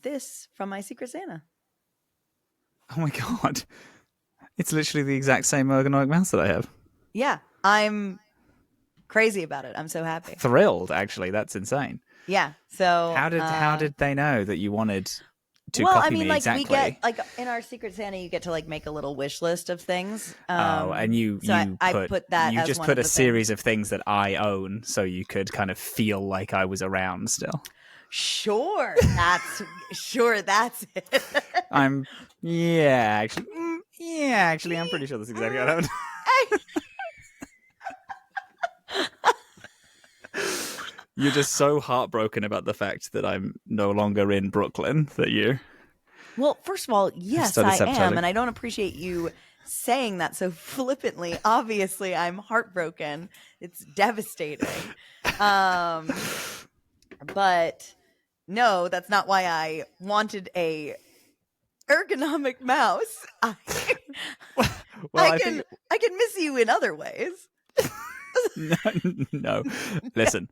this from my Secret Santa. Oh my God. It's literally the exact same ergonomic mouse that I have. Yeah, I'm crazy about it. I'm so happy. Thrilled, actually. That's insane. Yeah. So how did they know that you wanted to copy me exactly? We get in our Secret Santa, you get to make a little wish list of things. And I put that. You as just one put of a the series things. of things that I own, so you could kind of feel like I was around still. Sure, that's it. Actually, I'm pretty sure that's exactly what happened. You're just so heartbroken about the fact that I'm no longer in Brooklyn that you. Well, first of all, yes, I am, and I don't appreciate you saying that so flippantly. Obviously, I'm heartbroken. It's devastating. But no, that's not why I wanted a ergonomic mouse. I can miss you in other ways. No. Listen,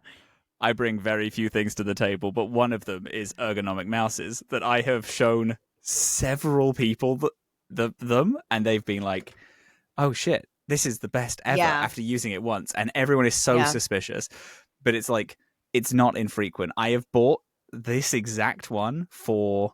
I bring very few things to the table, but one of them is ergonomic mouses that I have shown several people them, and they've been like, "Oh shit, this is the best ever!" After using it once, and everyone is so suspicious. But it's it's not infrequent. I have bought this exact one for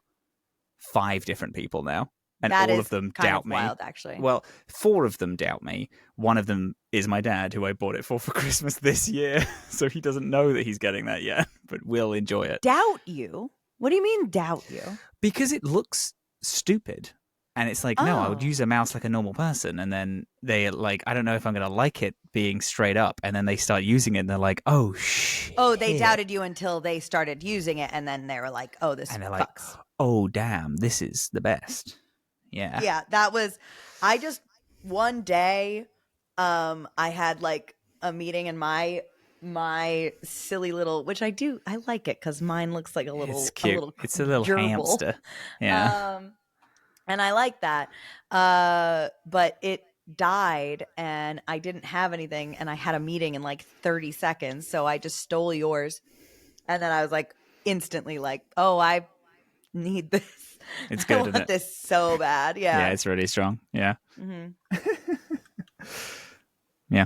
5 different people now. And that all of them doubt me. Wild, actually. Well, 4 of them doubt me. One of them is my dad, who I bought it for Christmas this year. So he doesn't know that he's getting that yet, but will enjoy it. Doubt you? What do you mean doubt you? Because it looks stupid. And it's no, I would use a mouse like a normal person. And then they I don't know if I'm going to like it being straight up. And then they start using it and they're like, oh, shit. Oh, they doubted you until they started using it. And then they were like, oh, this and they're fucks. Oh, damn, this is the best. Yeah. Yeah, that was, one day, I had a meeting in my silly little, which I like it because mine looks like a little, it's cute. It's a little gerbil. Hamster. Yeah. And I like that. But it died and I didn't have anything and I had a meeting in 30 seconds. So I just stole yours. And then I was instantly oh, I need this. It's good, I want this so bad. Yeah. Yeah, it's really strong. Yeah. Mm-hmm. Yeah.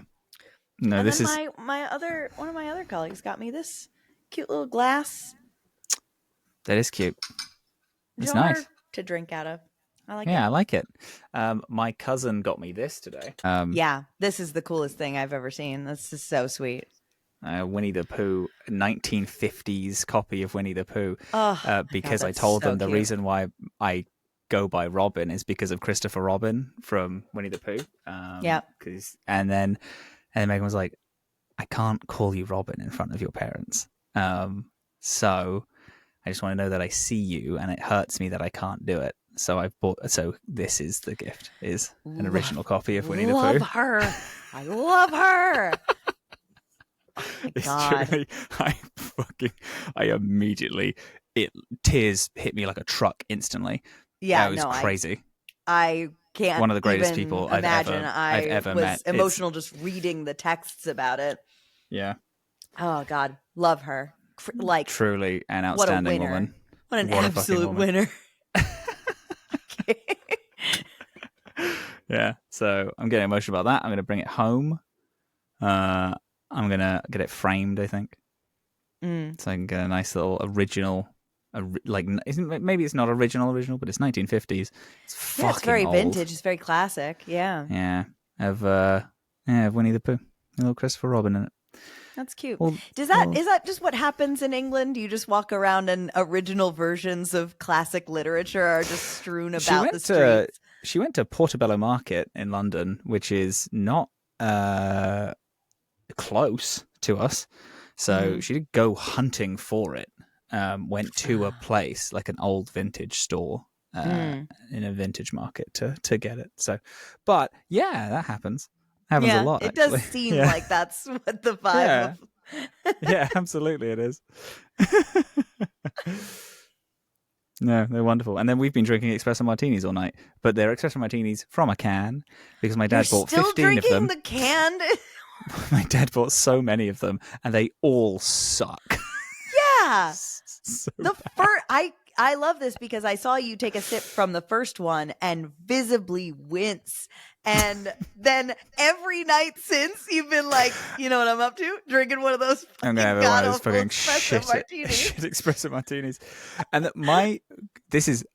No, and this then is one of my other colleagues got me this cute little glass. That is cute. It's jar nice to drink out of. I like it. Yeah, I like it. My cousin got me this today. Yeah, this is the coolest thing I've ever seen. This is so sweet. Winnie the Pooh, 1950s copy of Winnie the Pooh. Because God, I told them cute. the reason why I go by Robin is because of Christopher Robin from Winnie the Pooh. Yeah. And then Megan was like, I can't call you Robin in front of your parents. So I just want to know that I see you, and it hurts me that I can't do it. So So this is the gift: is an original copy of Winnie the Pooh. Love her. I love her. It's God. truly, I immediately, tears hit me like a truck instantly. Yeah, it was crazy. I can't. One of the greatest even people I've imagine. ever was met. Emotional just reading the texts about it. Yeah. Oh God, love her. Truly an outstanding woman. What an absolute winner. Yeah. So I'm getting emotional about that. I'm going to bring it home. I'm going to get it framed, I think. So I can get a nice little original, maybe it's not original, but it's 1950s. It's fucking it's very old. vintage. It's very classic. Yeah. Yeah. Of Winnie the Pooh. A little Christopher Robin in it. That's cute. Is that just what happens in England? Do you just walk around and original versions of classic literature are just strewn about the streets? She went to Portobello Market in London, which is not close to us. So she did go hunting for it. Went to a place, like an old vintage store in a vintage market to get it. So, but yeah, that happens. Happens a lot. It actually. does seem like that's what the vibe of. Yeah, absolutely it is. No, they're wonderful. And then we've been drinking espresso martinis all night, but they're espresso martinis from a can because my dad bought 15 of them. Still drinking the canned? My dad bought so many of them, and they all suck. Yeah. So I love this because I saw you take a sip from the first one and visibly wince. And then every night since, you've been like, you know what I'm up to? Drinking one of those I'm gonna have fucking one of those god-awful fucking espresso martinis. shit espresso martinis. And this is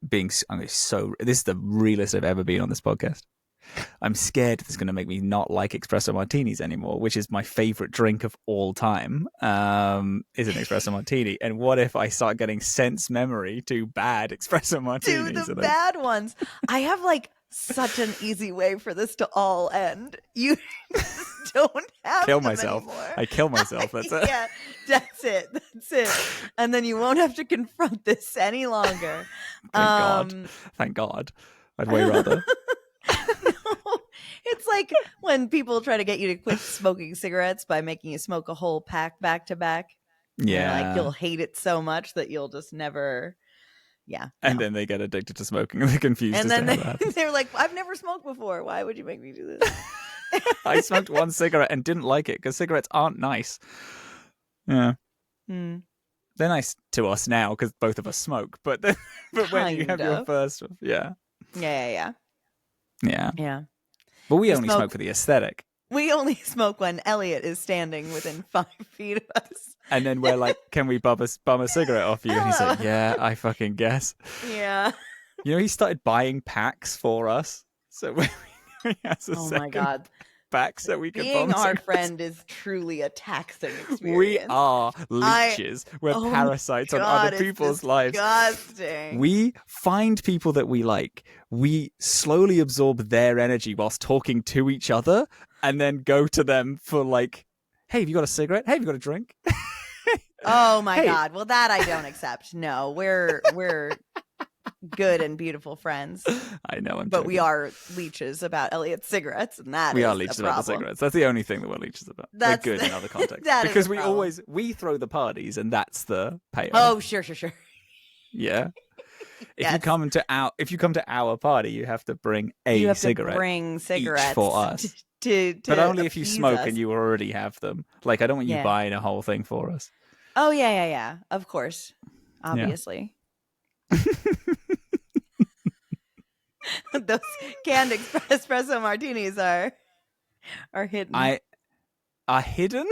this is the realest I've ever been on this podcast. I'm scared this is going to make me not like espresso martinis anymore, which is my favorite drink of all time. Is an espresso martini. And what if I start getting sense memory to bad espresso martinis? To the bad ones. I have like such an easy way for this to all end. You just don't have kill them myself. anymore. I kill myself. That's it. Yeah, that's it. That's it. And then you won't have to confront this any longer. Thank God. I'd way rather. No, it's like when people try to get you to quit smoking cigarettes by making you smoke a whole pack back to back. Yeah. Like you'll hate it so much that you'll just never. Yeah. And then they get addicted to smoking and they're confused And as then to how that happens. they're like, I've never smoked before. Why would you make me do this? I smoked one cigarette and didn't like it because cigarettes aren't nice. Yeah. Hmm. They're nice to us now because both of us smoke. But when you have your first, yeah. Yeah. But we only smoke for the aesthetic. We only smoke when Elliot is standing within 5 feet of us. And then we're like, can we bum a cigarette off you? And he's like, yeah, I fucking guess. Yeah. You know, he started buying packs for us. So he has a my God. pack so we can Being bum our cigarettes. friend is truly a taxing experience. We are leeches. We're parasites on other people's lives. Disgusting. We find people that we like. We slowly absorb their energy whilst talking to each other and then go to them for like, hey, have you got a cigarette? Hey, have you got a drink? Oh my God. Well, that I don't accept. No, we're good and beautiful friends. I know, but we are leeches about Elliot's cigarettes, and that we is are leeches a about the problem. cigarettes. That's the only thing that we're leeches about. We're good in other contexts because we throw the parties, and that's the payoff. Oh, sure. Yeah. If Yes. you come to our party, you have to bring a cigarette. Bring cigarettes each for us. to but only if you smoke us. and you already have them. Like, I don't want you buying a whole thing for us. Oh yeah. Of course, obviously. Those canned espresso martinis are hidden. Are hidden?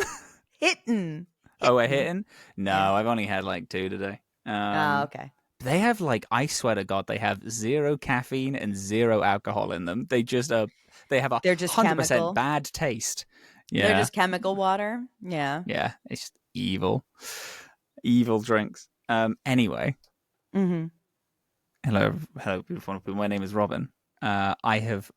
Hidden. Oh, we're hidden? No, I've only had like 2 today. Okay. They have like, I swear to God, they have 0 caffeine and 0 alcohol in them. They just they have They're just 100% chemical. bad taste. Yeah. They're just chemical water. Yeah. Yeah. It's just evil drinks. Anyway. Mm-hmm. Hello, beautiful people. My name is Robin. I have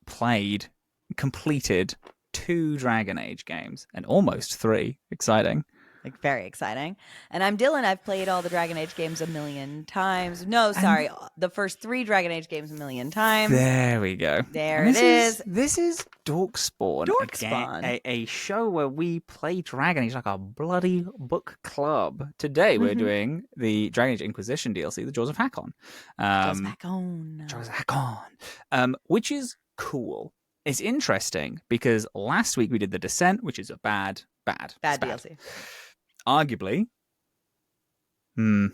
completed 2 Dragon Age games and almost 3. Exciting. Like, very exciting. And I'm Dillin. I've played all the Dragon Age games a million times. No, sorry. The first 3 Dragon Age games a million times. There we go. There it is. This is Dorkspawn. Dorkspawn. A show where we play Dragon Age like a bloody book club. Today we're doing the Dragon Age Inquisition DLC, the Jaws of Hakkon. Jaws of Hakkon. Which is cool. It's interesting because last week we did the Descent, which is a bad DLC. Arguably, one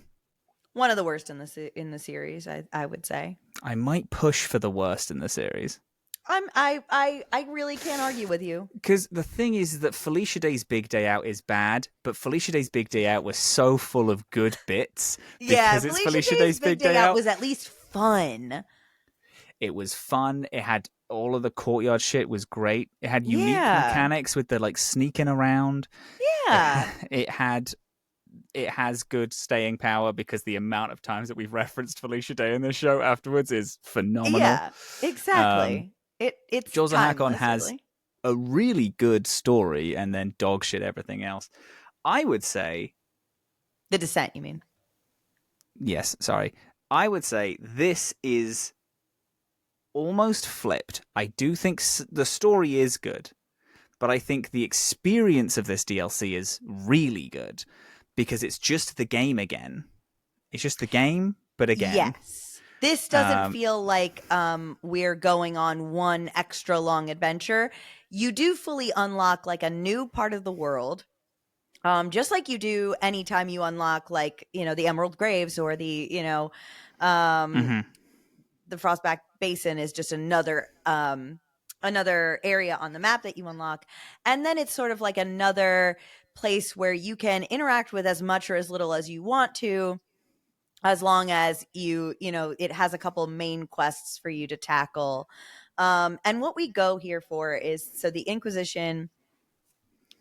of the worst in the series, I would say. I might push for the worst in the series. I really can't argue with you. Because the thing is that Felicia Day's Big Day Out is bad, but Felicia Day's Big Day Out was so full of good bits. Yeah, because it's Felicia Day's Big Day Out was at least fun. It was fun. It had all of the courtyard shit was great. It had unique mechanics with the like sneaking around. Yeah. It has good staying power because the amount of times that we've referenced Felicia Day in the show afterwards is phenomenal. Yeah, exactly. It's Jaws of Hakkon has really. a really good story and then dog shit everything else. I would say The Descent, you mean? Yes, sorry. I would say this is almost flipped. I do think the story is good, but I think the experience of this DLC is really good because it's just the game again. It's just the game, but again. Yes. This doesn't feel like we're going on one extra long adventure. You do fully unlock like a new part of the world. Just like you do anytime you unlock, like, the Emerald Graves, or um, Hmm. the Frostback Basin is just another area on the map that you unlock. And then it's sort of like another place where you can interact with as much or as little as you want to, as long as it has a couple main quests for you to tackle. And what we go here for is, so the Inquisition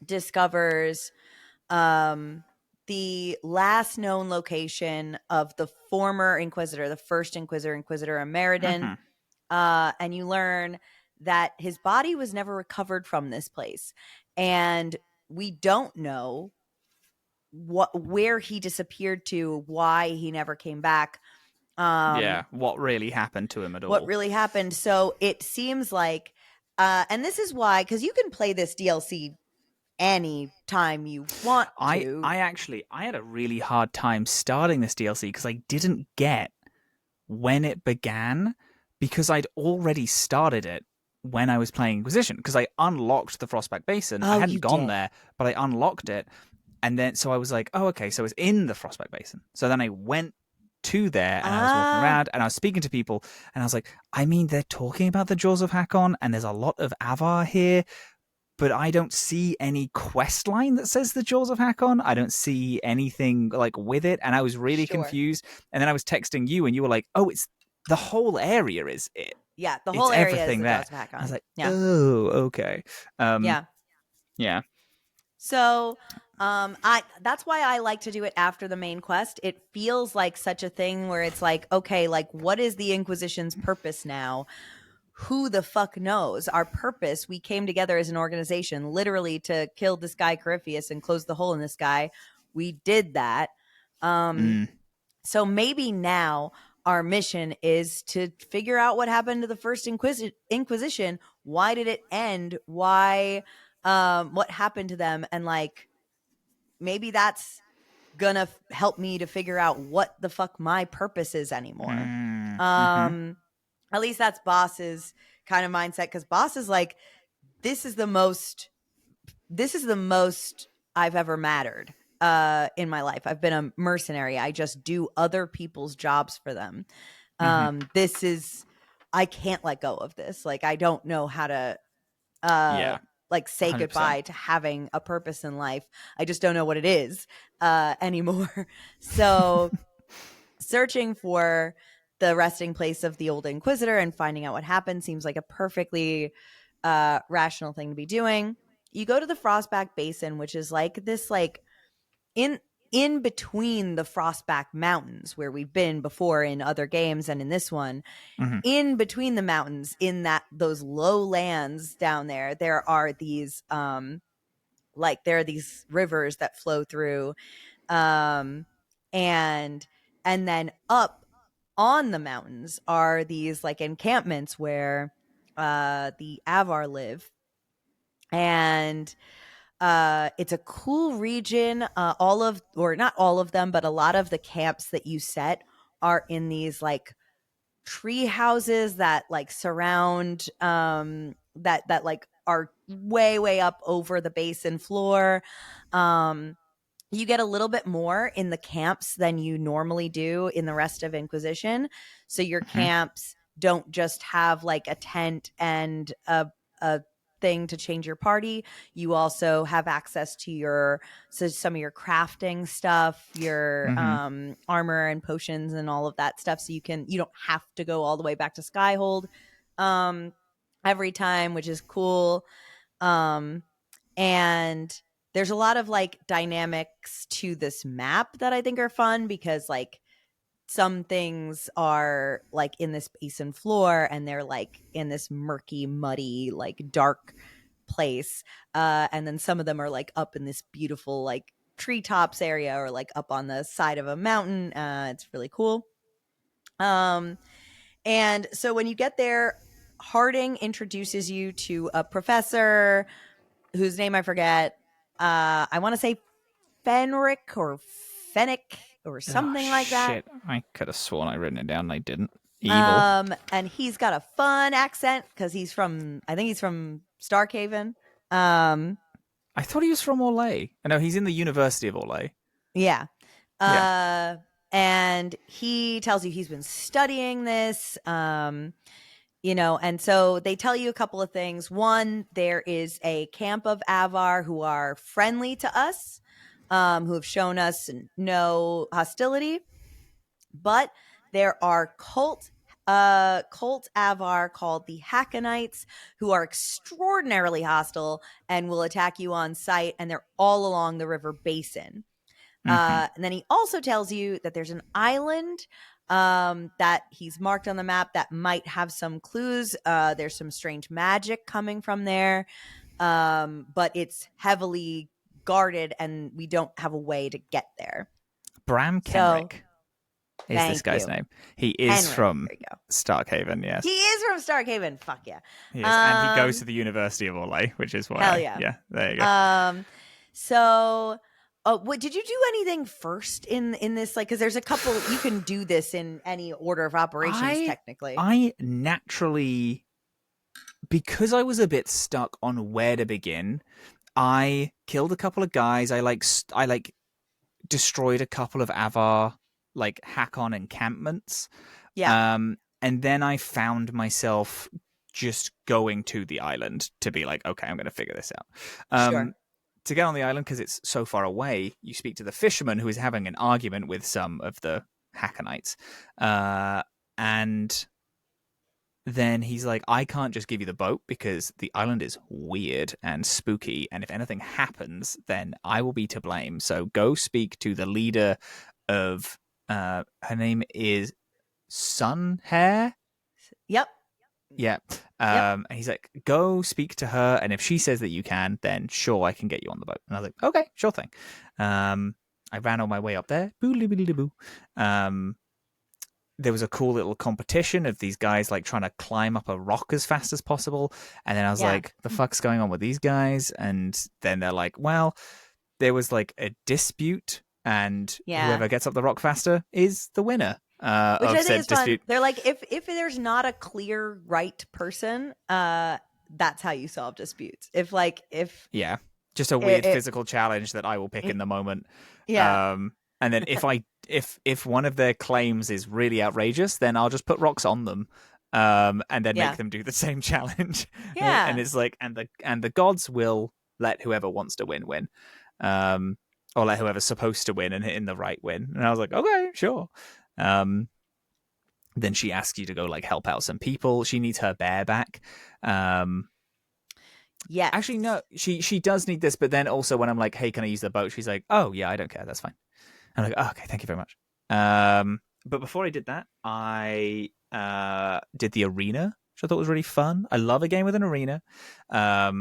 discovers the last known location of the former Inquisitor, the first Inquisitor, Inquisitor Ameridan. Hmm. And you learn that his body was never recovered from this place. And we don't know where he disappeared to, why he never came back, Yeah, um, what really happened to him at what all? really happened. So it seems like, and this is why, because you can play this DLC any time you want to. I had a really hard time starting this DLC because I didn't get when it began, because I'd already started it when I was playing Inquisition, because I unlocked the Frostback Basin. I Oh, you hadn't gone did. there, but I unlocked it. And then so I was like, oh, okay, so it's in the Frostback Basin. So then I went to there and I was walking Ah, around and I was speaking to people and I was like, I mean, they're talking about the Jaws of Hakkon and there's a lot of Avar here, but I don't see any quest line that says the Jaws of Hakkon. I don't see anything like with it, and I was really sure. confused. And then I was texting you, and you were like, "Oh, it's the whole area is it? Yeah, the It's whole area is everything the there." Jaws of I was Hakkon. like, Yeah. "Oh, okay, um, Yeah. yeah, So, I that's why I like to do it after the main quest. It feels like such a thing where it's like, okay, like, what is the Inquisition's purpose now? Who the fuck knows? Our purpose, we came together as an organization literally to kill this guy Corypheus and close the hole in this guy. We did that. Um mm, so maybe now our mission is to figure out what happened to the first Inquisition. Why did it end? Why what happened to them? And like, maybe that's gonna help me to figure out what the fuck my purpose is anymore. mm-hmm, Um at least that's Boss's kind of mindset, because Boss is like, this is the most I've ever mattered in my life. I've been a mercenary. I just do other people's jobs for them. mm-hmm, This is I can't let go of this. Like, I don't know how to uh yeah, like say 100%." goodbye to having a purpose in life. I just don't know what it is anymore. So searching for the resting place of the old Inquisitor and finding out what happened seems like a perfectly rational thing to be doing. You go to the Frostback Basin, which is like this, like, in in between the Frostback Mountains, where we've been before in other games and in this one. Mm-hmm, In between the mountains, in that those low lands down there, there are these rivers that flow through, um and then up on the mountains are these like encampments where the Avar live. And it's a cool region. All of, or not all of them, but a lot of the camps that you set are in these like tree houses that like surround that like are way up over the basin floor. um you get a little bit more in the camps than you normally do in the rest of Inquisition. So your mm-hmm, camps don't just have like a tent and a thing to change your party. You also have access to some of your crafting stuff, your mm-hmm. armor and potions and all of that stuff. So you don't have to go all the way back to Skyhold um, every time, which is cool. Um, and there's a lot of like dynamics to this map that I think are fun, because like some things are like in this basin floor and they're like in this murky, muddy, like dark place. And then some of them are like up in this beautiful like treetops area, or like up on the side of a mountain. It's really cool. Um, and so when you get there, Harding introduces you to a professor whose name I forget. I want to say Fenric or Fennec or Oh something like that. shit! I could have sworn I written it down and I didn't. Evil. And he's got a fun accent because I think he's from Starkhaven. Um, I thought he was from Orlais. I know he's in the University of Orlais. Yeah. Yeah. Uh, and he tells you he's been studying this. And so they tell you a couple of things. One, there is a camp of Avar who are friendly to us, who have shown us no hostility, but there are cult Avar called the Hakkonites who are extraordinarily hostile and will attack you on sight, and they're all along the river basin. Hmm. And then he also tells you that there's an island that he's marked on the map that might have some clues. There's some strange magic coming from there, but it's heavily guarded, and we don't have a way to get there. Bram So, Kenrick is this thank guy's you, name. He is Henrik. from There you go. Starkhaven, He yes. is from Starkhaven. Fuck yeah. He is. And he goes to the University of Orlais, which is why Hell yeah. yeah, there you go. So, what did you do anything first in this? Like, because there's a couple you can do this in any order of operations, I technically. I naturally, because I was a bit stuck on where to begin, I killed a couple of guys. I destroyed a couple of Avar like Hakkon encampments. Yeah, And then I found myself just going to the island to be like, okay, I'm going to figure this out. sure. To get on the island, because it's so far away, you speak to the fisherman who is having an argument with some of the Hakkonites. And then he's like, I can't just give you the boat because the island is weird and spooky. And if anything happens, then I will be to blame. So go speak to the leader of, her name is Sunhair. Yep. Yeah. Yep. And he's like, go speak to her. And if she says that you can, then sure, I can get you on the boat. And I was like, okay, sure thing. I ran on my way up there. Boo. There was a cool little competition of these guys like trying to climb up a rock as fast as possible. And then I was Yeah. like, the fuck's going on with these guys? And then they're like, well, there was like a dispute, and Yeah. whoever gets up the rock faster is the winner. Which I of think said is fun. dispute. They're like, if there's not a clear right person, that's how you solve disputes. If Yeah, just a weird physical challenge that I will pick in the moment. Yeah. And then if one of their claims is really outrageous, then I'll just put rocks on them, and then Yeah. make them do the same challenge. Yeah. And it's like, and the gods will let whoever wants to win, or let whoever's supposed to win and in the right win. And I was like, okay, sure. Then she asks you to go like help out some people. She needs her bear back. Yeah. Actually, no, she does need this, but then also when I'm like, hey, can I use the boat? She's like, oh yeah, I don't care, that's fine. I'm like, oh, okay, thank you very much. But before I did that, I did the arena, which I thought was really fun. I love a game with an arena. I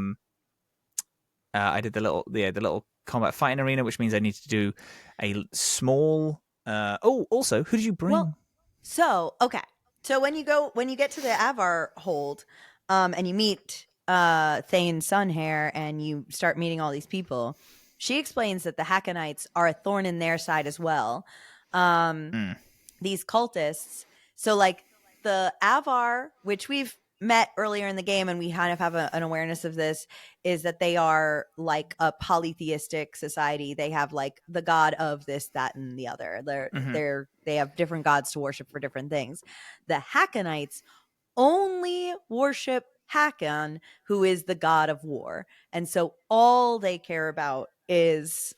did the little combat fighting arena, which means I need to do a small. Also, who did you bring? Well, so when you get to the Avar hold, and you meet Thane Sunhair, and you start meeting all these people, she explains that the Hakkonites are a thorn in their side as well. These cultists. So like the Avar, which we've met earlier in the game, and we kind of have an awareness of this, is that they are like a polytheistic society. They have like the god of this, that, and the other. They have different gods to worship for different things. The Hakkonites only worship Hakkon, who is the god of war, and so all they care about is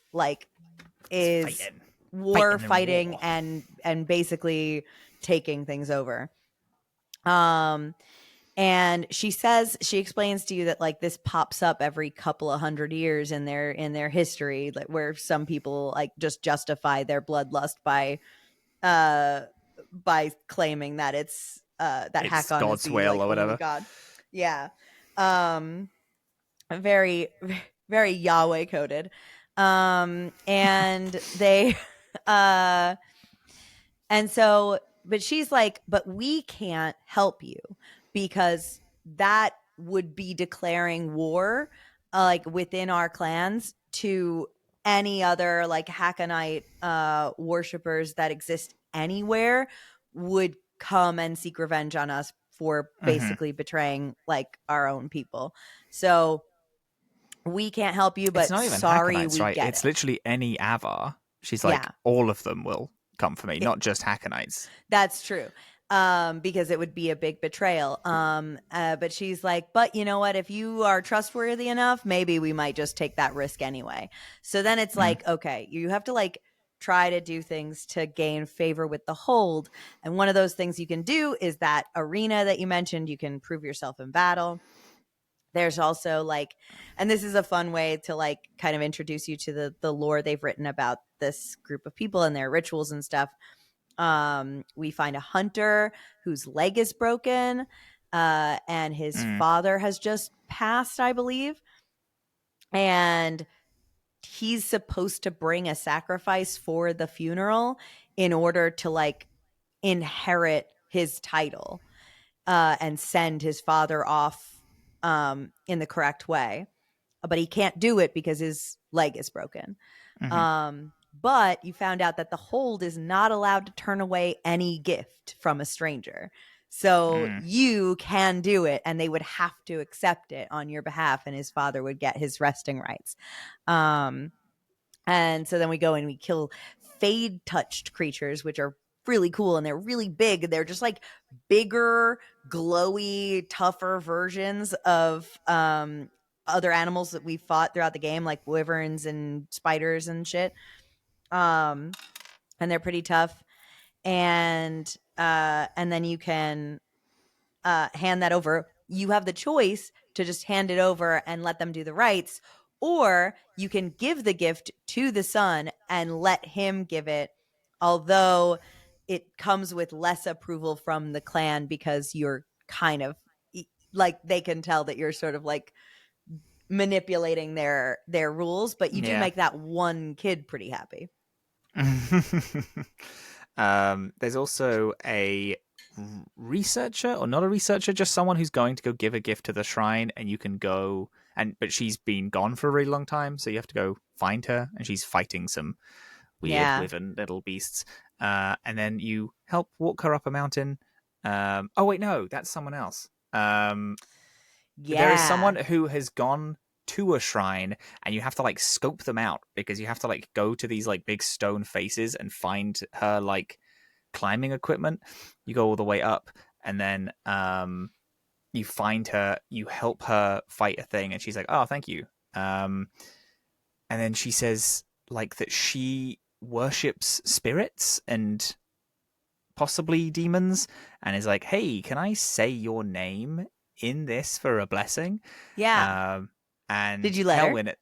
war, fighting, and basically taking things over. And she explains to you that like this pops up every couple of 100 years in their history, like where some people like just justify their bloodlust by claiming that it's Hakkon God's is the will like or only whatever. god. Yeah. Very, very Yahweh coded. And they and so, but she's like, but we can't help you because that would be declaring war, like within our clans to any other like Hakkonite worshippers that exist anywhere would come and seek revenge on us for basically betraying like our own people. So we can't help you, It's but not even sorry, Hakkonites, we right? get It's it. literally any Avar. She's like, Yeah, all of them will come for me, it, not just Hakkonites. that's true. Because it would be a big betrayal. But she's like, but you know what? If you are trustworthy enough, maybe we might just take that risk anyway. So then it's Mm, like, okay, you have to like try to do things to gain favor with the hold. And one of those things you can do is that arena that you mentioned. You can prove yourself in battle. There's also like, and this is a fun way to like kind of introduce you to the lore they've written about this group of people and their rituals and stuff. We find a hunter whose leg is broken, and his mm, father has just passed, I believe, and he's supposed to bring a sacrifice for the funeral in order to like inherit his title, and send his father off in the correct way, but he can't do it because his leg is broken. mhm, But you found out that the hold is not allowed to turn away any gift from a stranger. So mm. you can do it, and they would have to accept it on your behalf, and his father would get his resting rights. Um, and so then we go and we kill fade touched creatures, which are really cool and they're really big. They're just like bigger, glowy, tougher versions of other animals that we fought throughout the game, like wyverns and spiders and shit. Um, and they're pretty tough. And then you can hand that over. You have the choice to just hand it over and let them do the rites, or you can give the gift to the son and let him give it, although it comes with less approval from the clan because you're kind of like they can tell that you're sort of like manipulating their rules, but you do Yeah. make that one kid pretty happy. There's also a researcher, or not a researcher, just someone who's going to go give a gift to the shrine, and you can go but she's been gone for a really long time, so you have to go find her, and she's fighting some weird Yeah. wyvern little beasts. And then you help walk her up a mountain. Oh wait, no, that's someone else. There is someone Yeah. who has gone to a shrine, and you have to like scope them out, because you have to like go to these like big stone faces and find her like climbing equipment. You go all the way up, and then you find her, you help her fight a thing, and she's like, oh, thank you. And then she says like that she worships spirits and possibly demons, and is like, hey, can I say your name in this for a blessing? Yeah. um Did and you let her?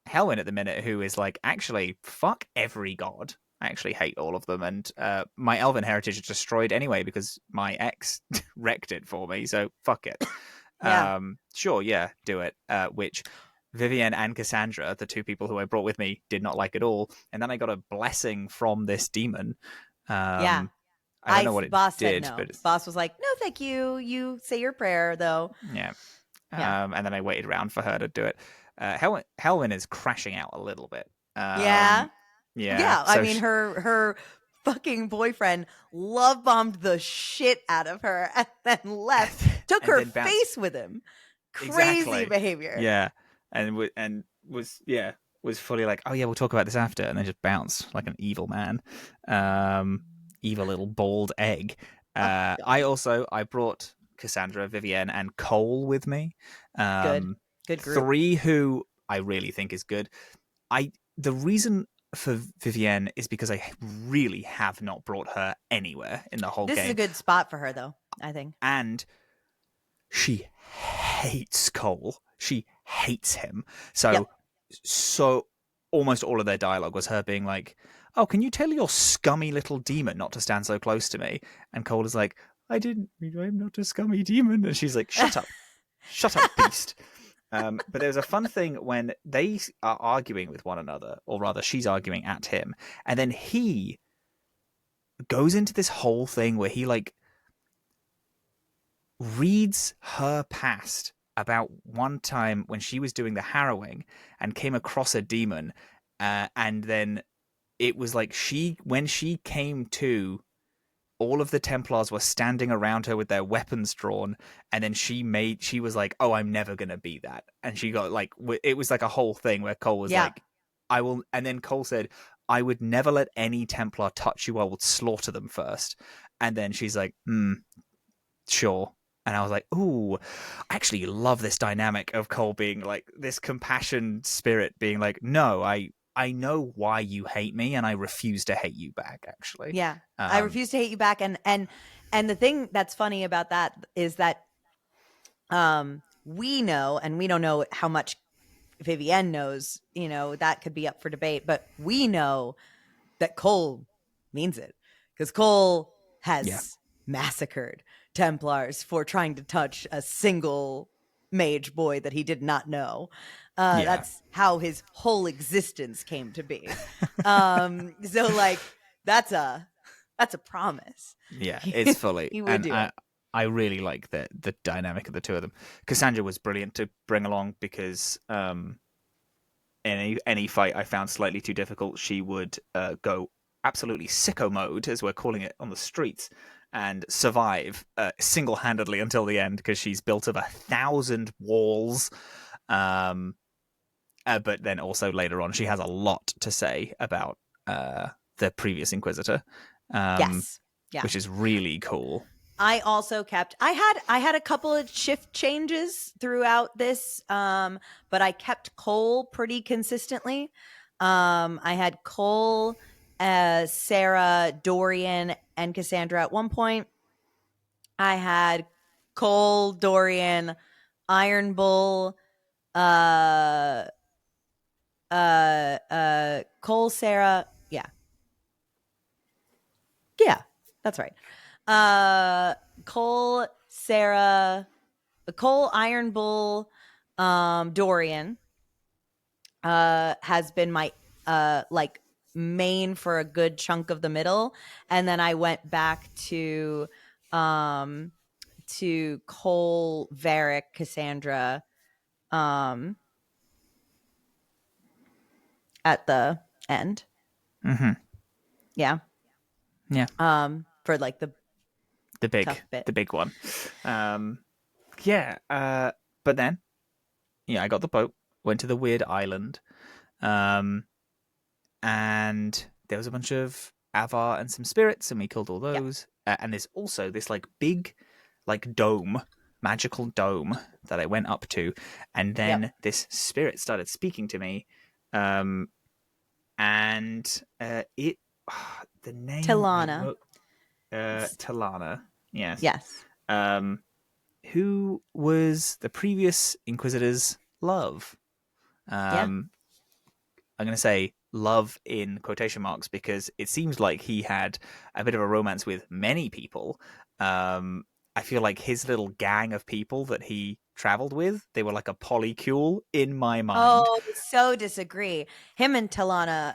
Helwyn at the minute, who is like, actually, fuck every god, I actually hate all of them, and my elven heritage is destroyed anyway because my ex wrecked it for me, so fuck it. Yeah. Sure, yeah, do it. Which Vivienne and Cassandra, the two people who I brought with me, did not like at all. And then I got a blessing from this demon. Yeah. I don't know what it Boss said did, no. but Boss was like, "No, thank you. You say your prayer though." yeah. Yeah. And then I waited around for her to do it. Helwyn is crashing out a little bit. Yeah. Yeah, Yeah, I so mean her fucking boyfriend love bombed the shit out of her and then left, took and her then bounced. face with him. Crazy Exactly. behavior. Yeah, and was yeah, was fully like, oh yeah, we'll talk about this after, and then just bounced like an evil man, um, evil little bald egg. Oh god. I brought Cassandra, Vivienne, and Cole with me. Good. Um, Good group. three who I really think is good. The reason for Vivienne is because I really have not brought her anywhere in the whole This is a game, good spot for her though, I think. and she hates Cole. She hates him. So, Yep. so almost all of their dialogue was her being like, "Oh, can you tell your scummy little demon not to stand so close to me?" And Cole is like, "I didn't. I'm not a scummy demon." And she's like, shut up, beast." But there's a fun thing when they are arguing with one another, or rather, she's arguing at him, and then he goes into this whole thing where he like reads her past about one time when she was doing the harrowing and came across a demon, and then it was like when she came to all of the Templars were standing around her with their weapons drawn, and then she was like, "Oh, I'm never gonna be that," and she got like, it was like a whole thing where Cole was Yeah. like, "I will," and then Cole said, "I would never let any Templar touch you. I would slaughter them first," and then she's like, sure. And I was like, ooh, I actually love this dynamic of Cole being like this compassion spirit being like, no, I know why you hate me and I refuse to hate you back, actually. Yeah. I refuse to hate you back. And the thing that's funny about that is that we know, and we don't know how much Vivienne knows, that could be up for debate, but we know that Cole means it, because Cole Yeah. has massacred Templars for trying to touch a single mage boy that he did not know. Yeah. That's how his whole existence came to be. So like that's a promise. Yeah, it's he, fully. he would And do it. I really like the dynamic of the two of them. Cassandra was brilliant to bring along because any fight I found slightly too difficult, she would go absolutely sicko mode, as we're calling it on the streets, and survive single-handedly until the end because she's built up 1,000 walls. Um, but then also later on, she has a lot to say about the previous Inquisitor, um, Yes. Yeah. which is really cool. I also kept I had a couple of shift changes throughout this, but I kept Cole pretty consistently. I had Cole, Sarah, Dorian, and Cassandra at one point. I had Cole, Dorian, Iron Bull, uh Cole, Sarah. Yeah. Yeah, that's right. Uh Cole, Sarah, Cole, Iron Bull, Dorian has been my like main for a good chunk of the middle, and then I went back um to Cole, Varric, Cassandra um at the end. Mm-hmm. Yeah. Yeah, For like the the big tough bit. the big one. Um, yeah, but then I got the boat, went to the weird island, um, and there was a bunch of Avar and some spirits, and we killed all Yeah. those. And there's also this like big, like dome, magical dome that I went up to, and Yep. then this spirit started speaking to me, um, and it, the name Talana. Talana, yes, Yes. um, who was the previous Inquisitor's love. Yeah. I'm going to say love in quotation marks because it seems like he had a bit of a romance with many people. I feel like his little gang of people that he traveled with, they were like a polycule in my mind. Oh, so disagree. Him and Talana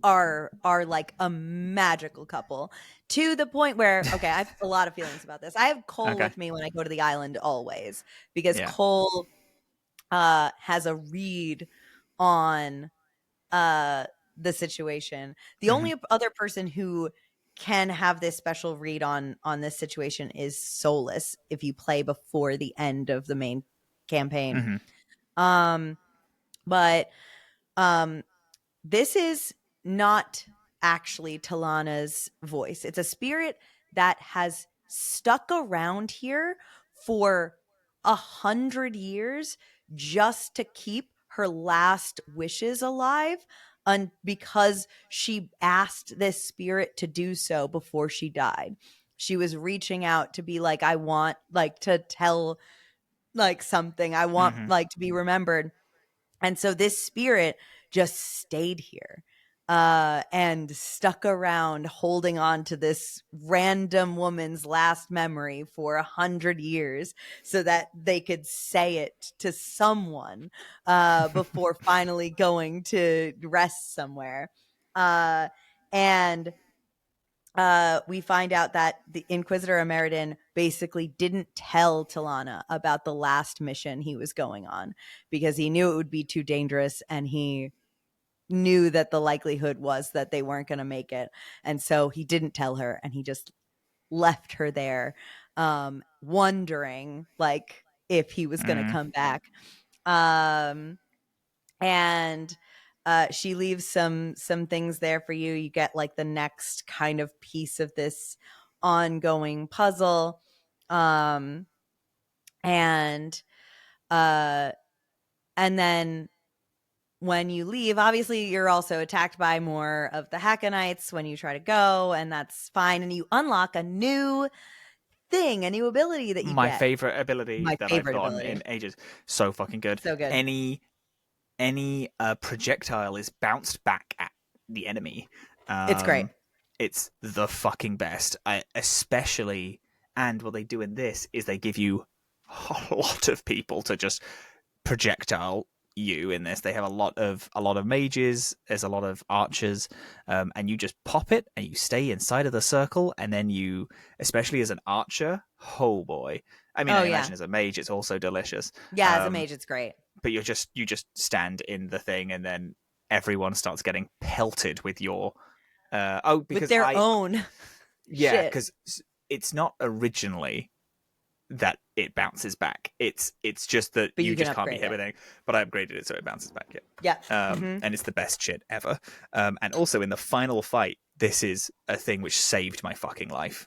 are like a magical couple, to the point where, okay, I have a lot of feelings about this. I have Cole Okay. with me when I go to the island always, because Yeah. Cole has a read on uh the situation. The Mm-hmm. only other person who can have this special read on this situation is Solus, if you play before the end of the main campaign. Mm-hmm. um but um this is not actually Talana's voice. It's a spirit that has stuck around here for 100 years just to keep her last wishes alive, because she asked this spirit to do so before she died. She was reaching out to be like, I want like to tell like something. I want Mm-hmm. like to be remembered. And so this spirit just stayed here, and stuck around holding on to this random woman's last memory for 100 years so that they could say it to someone before finally going to rest somewhere. And we find out that the Inquisitor Ameridan basically didn't tell Talana about the last mission he was going on because he knew it would be too dangerous, and he knew that the likelihood was that they weren't going to make it. And so he didn't tell her, and he just left her there, wondering like if he was going to Mm. come back. Um, and she leaves some things there for you. You get like the next kind of piece of this ongoing puzzle. Um, and uh, and then when you leave, obviously you're also attacked by more of the Hakkonites when you try to go, and that's fine. And you unlock a new thing, a new ability that you My get. favorite ability My that I've favorite gotten ability. in ages. So fucking good. So good. Any projectile is bounced back at the enemy. It's great. It's the fucking best. Especially, and what they do in this is they give you a lot of people to just projectile you in this. They have a lot of mages. There's a lot of archers, and you just pop it and you stay inside of the circle, and then you, especially as an archer, oh boy. I mean, Oh I yeah. imagine as a mage, it's also delicious. Yeah, as a mage it's great. But you just stand in the thing, and then everyone starts getting pelted with your With because their I own yeah, shit. because it's not originally that it bounces back. It's just that But you you can just can't be upgrade hit it. with anything. But I upgraded it so it bounces back. Yeah. Yeah, Mm-hmm. and it's the best shit ever. And also in the final fight, this is a thing which saved my fucking life.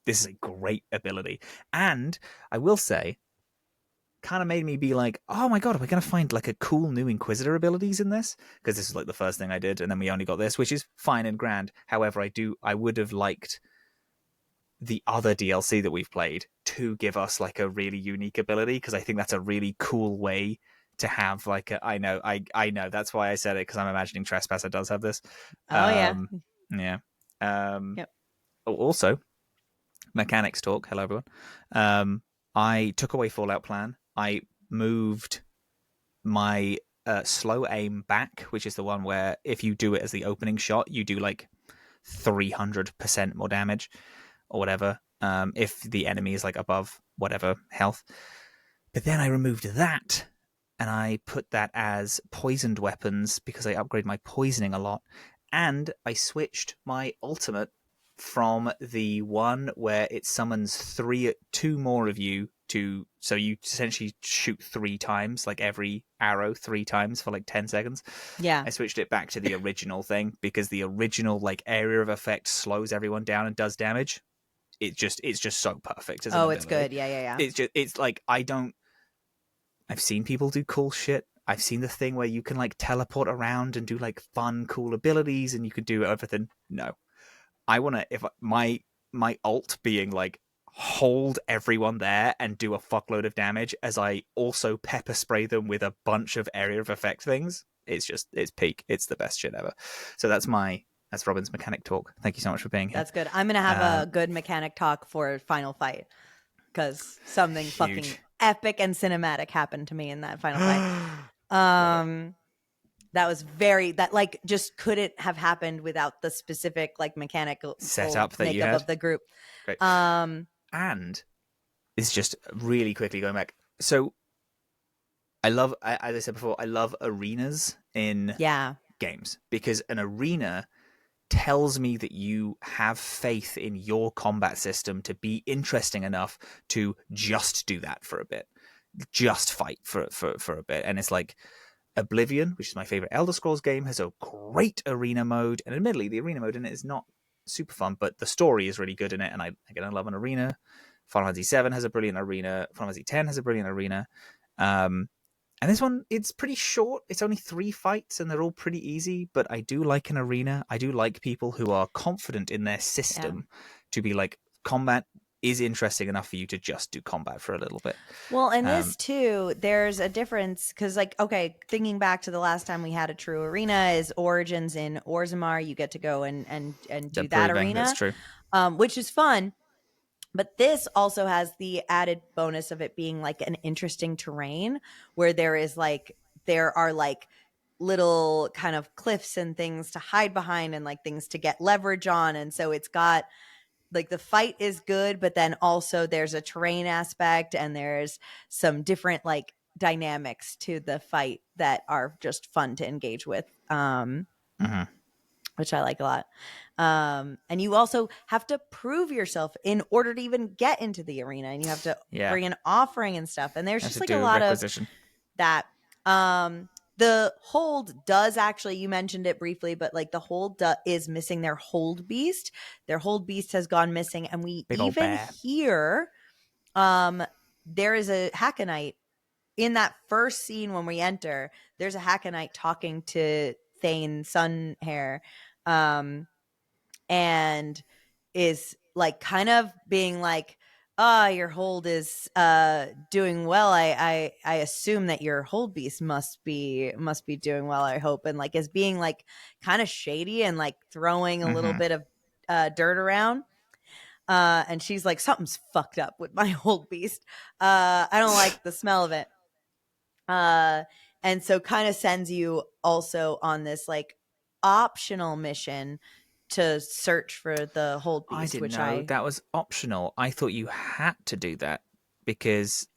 This is a great ability, and I will say, kind of made me be like, oh my god, are we going to find like a cool new Inquisitor abilities in this? Because this is like the first thing I did, and then we only got this, which is fine and grand. However, I would have liked the other DLC that we've played to give us like a really unique ability, because I think that's a really cool way to have like a, I know that's why I said it, because I'm imagining Trespasser does have this. Oh yeah. Yeah. Um, Yep. Also, mechanics talk. Hello, everyone. I took away Fallout Plan. I moved my slow aim back, which is the one where if you do it as the opening shot, you do like 300% more damage or whatever. If the enemy is like above whatever health. But then I removed that and I put that as poisoned weapons because I upgrade my poisoning a lot. And I switched my ultimate from the one where it summons two more of you to, so you essentially shoot 3 times, like every arrow 3 times for like 10 seconds. Yeah. I switched it back to the original thing because the original like area of effect slows everyone down and does damage. It's just so perfect as an Oh, it's ability. good. Yeah. It's like I've seen people do cool shit. I've seen the thing where you can like teleport around and do like fun, cool abilities, and you could do everything. No, I want to. If my alt being like hold everyone there and do a fuckload of damage as I also pepper spray them with a bunch of area of effect things. It's peak. It's the best shit ever. So that's Robin's mechanic talk. Thank you so much for being here. That's good. I'm gonna have a good mechanic talk for final fight, because something fucking Huge. epic and cinematic happened to me in that final fight. Love it. That was very, that like just couldn't have happened without the specific like mechanical Setup that you makeup had. of the group. Great. Um, And it's just really quickly going back. So I love, as I said before, I love arenas in yeah. games because an arena tells me that you have faith in your combat system to be interesting enough to just do that for a bit, just fight for a bit. And it's like Oblivion, which is my favorite Elder Scrolls game, has a great arena mode, and admittedly the arena mode in it is not super fun, but the story is really good in it, and I love an arena. Final Fantasy 7 has a brilliant arena. Final Fantasy 10 has a brilliant arena. And this one, it's pretty short. It's only 3 fights, and they're all pretty easy. But I do like an arena. I do like people who are confident in their system to be like, combat is interesting enough for you to just do combat for a little bit. Well, and this too, there's a difference because, like, okay, thinking back to the last time we had a true arena is Origins in Orzammar. You get to go and do that arena. That's true. Which is fun. But this also has the added bonus of it being like an interesting terrain where there are like little kind of cliffs and things to hide behind and like things to get leverage on. And so it's got like the fight is good, but then also there's a terrain aspect and there's some different like dynamics to the fight that are just fun to engage with. Mhm. Which I like a lot. And you also have to prove yourself in order to even get into the arena, and you have to Yeah, bring an offering and stuff. And there's have just to like a do a lot of requisition. that. The hold does actually, you mentioned it briefly, but like the hold is missing their hold beast. Their hold beast has gone missing, and we Big old even bear. hear there is a Hackonite in that first scene when we enter. There's a Hackonite talking to Thane Sunhair, and is like kind of being like, your hold is doing well. I assume that your hold beast must be doing well, I hope. And like is being like kind of shady and like throwing a little Hmm. bit of dirt around. And she's like, something's fucked up with my hold beast. I don't like the smell of it. uh and so kind of sends you also on this like optional mission to search for the hold I beast, didn't which know I that was optional. I thought you had to do that because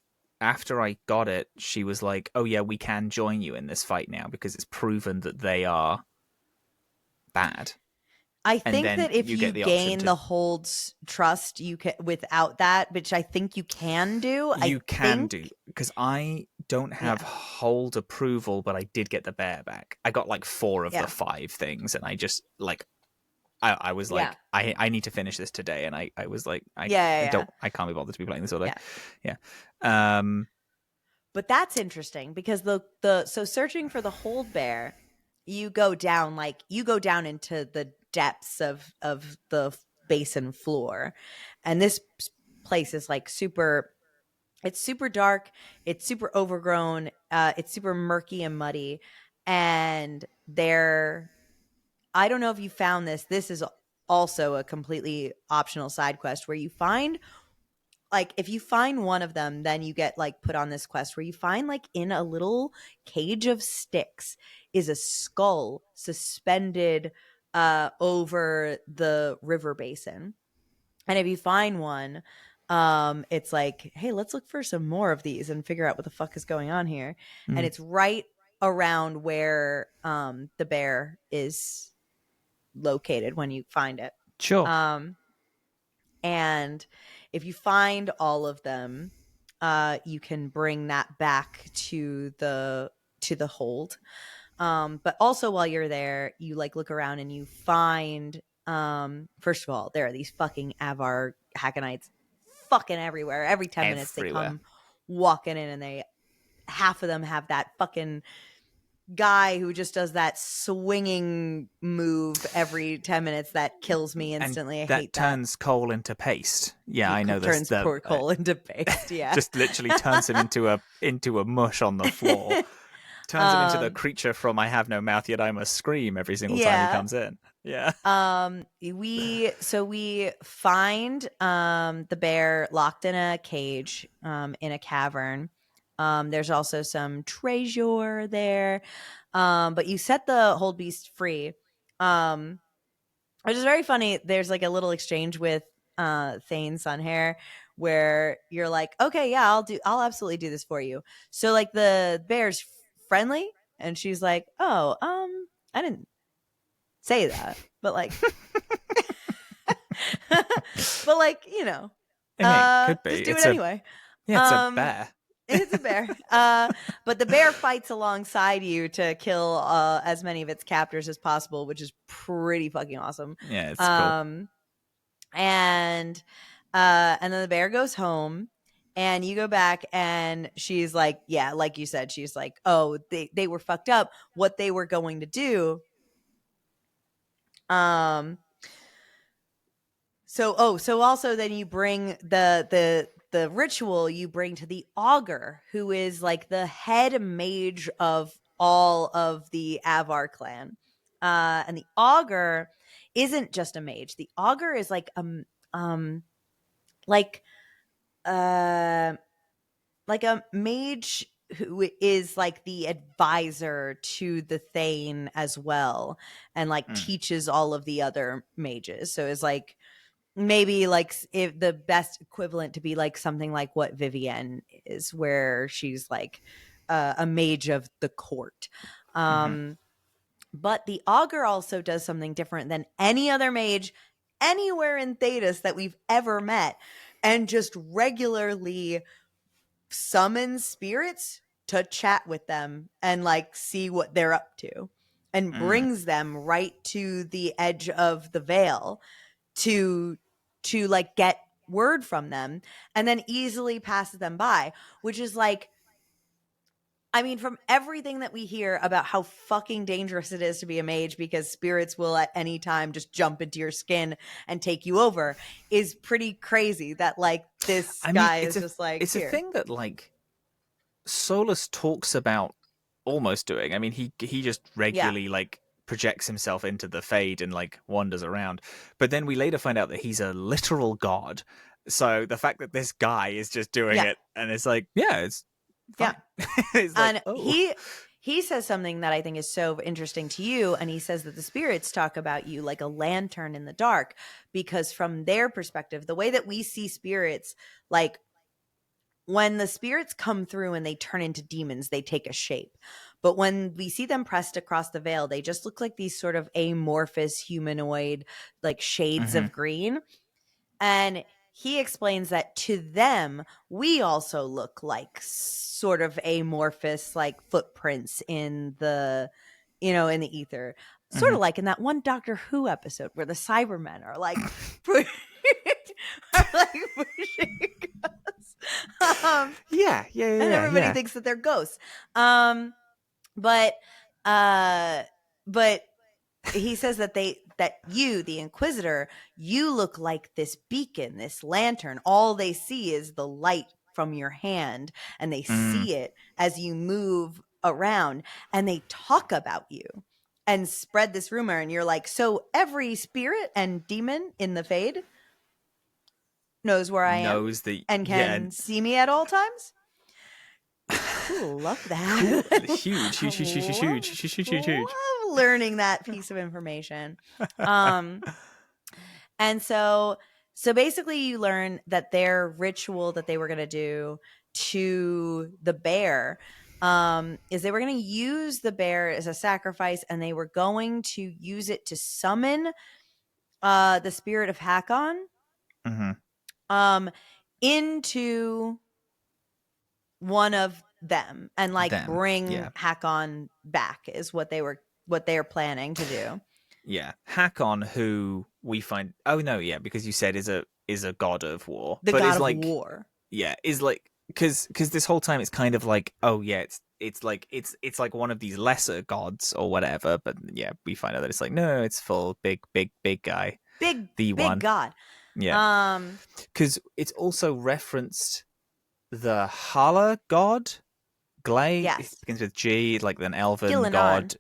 after I got it, she was like, "Oh yeah, we can join you in this fight now because it's proven that they are bad." And think then that if you you get the option gain to the hold's trust, you can, without that, which I think you can do. I you can think, do because I don't have yeah, hold approval, but I did get the bear back. I got like 4 of the yeah, 5 things, and I just like I was yeah, like, I need to finish this today, and I was like, yeah, yeah, yeah, I can't be bothered to be playing this all day. yeah. Yeah. But that's interesting because so searching for the hold bear, you go down into the depths of the basin floor, and this place is like super. It's super dark. It's super overgrown. It's super murky and muddy, and there. I don't know if you found this. This is also a completely optional side quest where you find, like, if you find one of them, then you get like put on this quest where you find like in a little cage of sticks is a skull suspended over the river basin. And if you find one, it's like, hey, let's look for some more of these and figure out what the fuck is going on here. And Mm, it's right around where the bear is located when you find it. sure. Um, and if you find all of them, you can bring that back to the hold. But also while you're there, you like look around and you find, first of all, there are these fucking Avar Hackonites fucking everywhere. Every 10 minutes they Everywhere. come walking in, and they half of them have that fucking guy who just does that swinging move every 10 minutes that kills me And instantly. I that hate that. turns coal into paste. Yeah, He I know this. turns poor Cole into paste. Yeah. Just literally turns him into a mush on the floor. Turns him into the um, creature from "I have no mouth yet I must scream" every single time he yeah. comes in. Yeah. We find the bear locked in a cage in a cavern. There's also some treasure there. But you set the hold beast free. Um, which is very funny. There's like a little exchange with Thane Sunhair where you're like, okay, yeah, I'll absolutely do this for you. So like the bear's friendly, and she's like, oh, I didn't say that, but like, but like, I mean, it could be. just do it anyway. It's a Um, bear. it's a bear. But the bear fights alongside you to kill as many of its captors as possible, which is pretty fucking awesome. Yeah, it's cool. Um, and and then the bear goes home, and you go back, and she's like, yeah, like you said, she's like, oh, they were fucked up. What they were going to do. Um, so also then you bring the ritual, you bring to the augur, who is like the head mage of all of the Avar clan. And the augur isn't just a mage. The augur is um like uh like a mage who is like the advisor to the Thane as well, and like Mm. teaches all of the other mages. So it's like maybe like if the best equivalent to be like something like what Vivienne is, where she's like a mage of the court. Mm-hmm. But the augur also does something different than any other mage anywhere in Thedas that we've ever met, and just regularly summons spirits to chat with them and like see what they're up to, and Mm. brings them right to the edge of the veil to like get word from them, and then easily passes them by, which is like, I mean, from everything that we hear about how fucking dangerous it is to be a mage because spirits will at any time just jump into your skin and take you over, is pretty crazy that like this I mean, guy is just like, it's a here. thing that like Solus talks about almost doing. I mean, he just Yeah. regularly like projects himself into the Fade and like wanders around. But then we later find out that he's a literal god. So the fact that this guy is just doing Yeah. it and it's like, yeah, it's Yeah. fine. It's like, And oh, he says something that I think is so interesting to you. And he says that the spirits talk about you like a lantern in the dark, because from their perspective, the way that we see spirits, like when the spirits come through and they turn into demons, they take a shape. But when we see them pressed across the veil, they just look like these sort of amorphous humanoid, like shades mm-hmm. of green. And he explains that to them, we also look like sort of amorphous, like footprints in the, in the ether. Sort Mm-hmm. of like in that one Doctor Who episode where the Cybermen are like, are like pushing us. And everybody Yeah. thinks that they're ghosts. But uh, but he says that you, the Inquisitor, you look like this beacon, this lantern. All they see is the light from your hand, and they Mm. see it as you move around, and they talk about you and spread this rumor. And you're like, so every spirit and demon in the Fade knows where I am Knows the and yeah. can see me at all times. Cool, love Cool, that. huge. Love learning that piece of information. Um, and so basically you learn that their ritual that they were going to do to the bear, is they were going to use the bear as a sacrifice, and they were going to use it to summon the spirit of Hakkon Mm-hmm. um, into one of them, and like Them, bring yeah. Hakkon back, is what they're planning to do. Yeah, Hakkon, who we find. Oh no, yeah, because you said is a god of war, The but god is of like, war. yeah, is like because this whole time it's kind of like, oh yeah, it's like it's like one of these lesser gods or whatever. But yeah, we find out that it's like, no, it's full big guy, Big the big one. god. Yeah, Um because it's also referenced the Hala god. Glay, it yes. begins with G, like an elven Gillenan. god.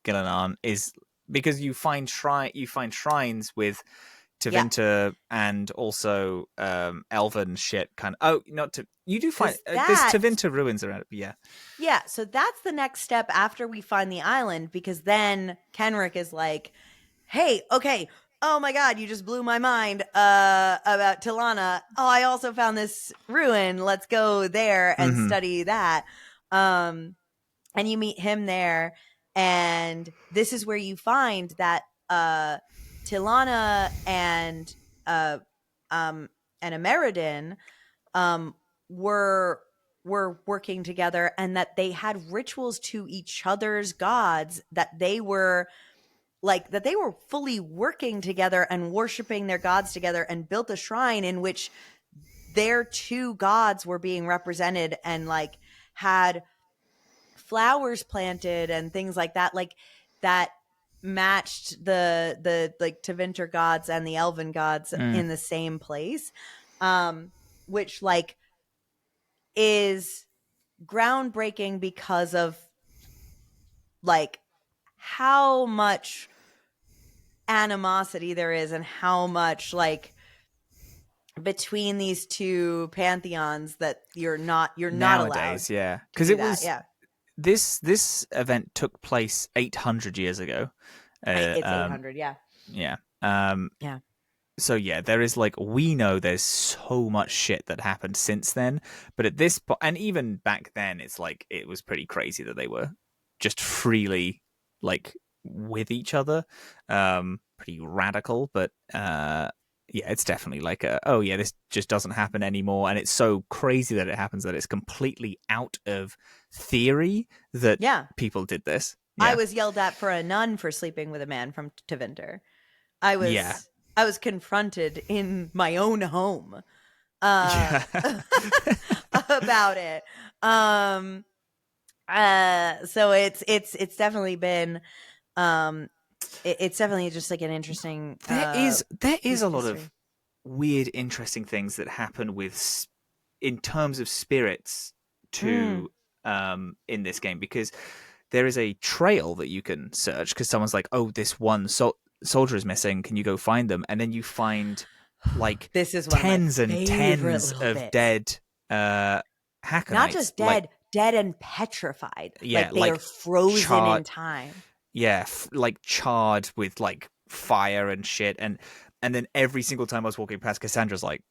Gillenan is because you find shrines with Yeah. Tevinter and also elven shit kind of. Oh, not to you do find Cuz there's that Tevinter ruins around it, but yeah. Yeah, so that's the next step after we find the island, because then Kenrick is like, "Hey, okay, oh my god, you just blew my mind about Tilana. Oh, I also found this ruin. Let's go there and Mm-hmm. study that." Um and you meet him there, and this is where you find that Tilana uh and Ameridan um were working together, and that they had rituals to each other's gods, that they were fully working together and worshiping their gods together, and built a shrine in which their two gods were being represented, and like had flowers planted and things like that matched the like Tevinter gods and the elven gods Mm. in the same place, which like is groundbreaking because of like how much animosity there is, and how much like between these two pantheons, that you're not allowed Nowadays, yeah, to because do it that. was Yeah. this event took place 800 years ago. It's Um, 800. Yeah. yeah. Yeah. so yeah, there is like, we know there's so much shit that happened since then, but at this point, and even back then, it's like it was pretty crazy that they were just freely like with each other, pretty radical. But yeah, it's definitely like oh yeah, this just doesn't happen anymore, and it's so crazy that it happens that it's completely out of theory that Yeah. people did this. I Yeah, was yelled at for a nun for sleeping with a man from Tevinter. I yeah, was I was confronted in my own home uh yeah, about it. Um so it's definitely been um it's definitely just like an interesting there is piece a of lot of history. weird, interesting things that happen with in terms of spirits Mm. to in this game, because there is a trail that you can search because someone's like, oh, this one soldier is missing. Can you go find them? And then you find like This is one of my tens and favorite tens little of bits. dead uh Not Hakkonites, just like, dead, dead and petrified. yeah, Like they are like frozen charred, in time. yeah, like charred with like fire and shit. And then every single time I was walking past, Cassandra's like,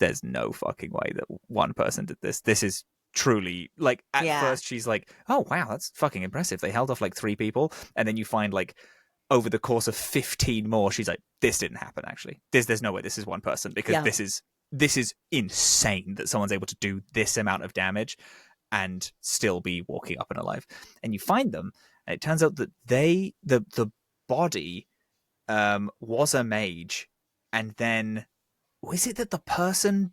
there's no fucking way that one person did this. This is truly, like, at Yeah. first she's like, oh wow, that's fucking impressive. They held off like 3 people, and then you find like over the course of 15 more, she's like, this didn't happen actually. There's no way this is one person, because Yeah. this is insane that someone's able to do this amount of damage and still be walking up and alive. And you find them, and it turns out that the body was a mage, and then was it that the person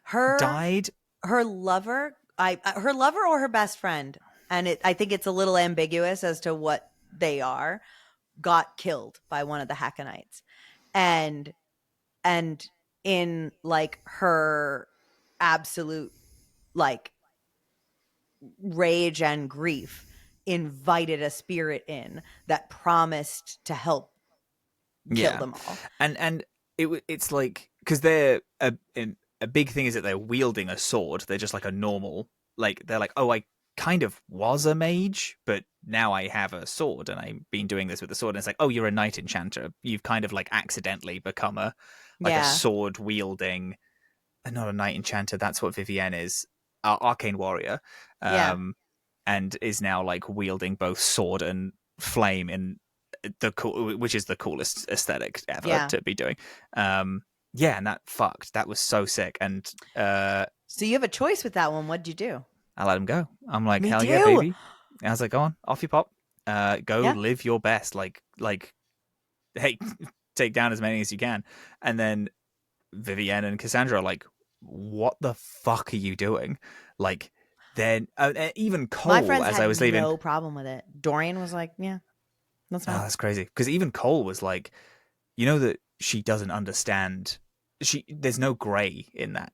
Her died? her lover, her lover or her best friend, and I think it's a little ambiguous as to what they are, got killed by one of the Hakkonites. And and in like her absolute like rage and grief invited a spirit in that promised to help kill Yeah, them all. and it's like, because they're a big thing is that they're wielding a sword. They're just like a normal, like, they're like, oh, I kind of was a mage, but now I have a sword, and I've been doing this with the sword. And it's like, oh, you're a knight enchanter. You've kind of like accidentally become a Yeah. sword wielding, not a knight enchanter. That's what Vivienne is, arcane warrior, Yeah. um, and is now like wielding both sword and flame in the cool, which is the coolest aesthetic ever Yeah. to be doing. Yeah, and that was so sick. And So you have a choice with that one. What'd you do? I let him go. I'm like, Me hell yeah, too. baby. And I was like, go on, off you pop. Go Yeah. live your best. Like, hey, take down as many as you can. And then Vivienne and Cassandra are like, what the fuck are you doing? Like, then even My Cole, friends as I had was leaving, no problem with it. Dorian was like, yeah, that's oh, fine. that's crazy. Because even Cole was like, you know that she doesn't understand. There's no gray in that.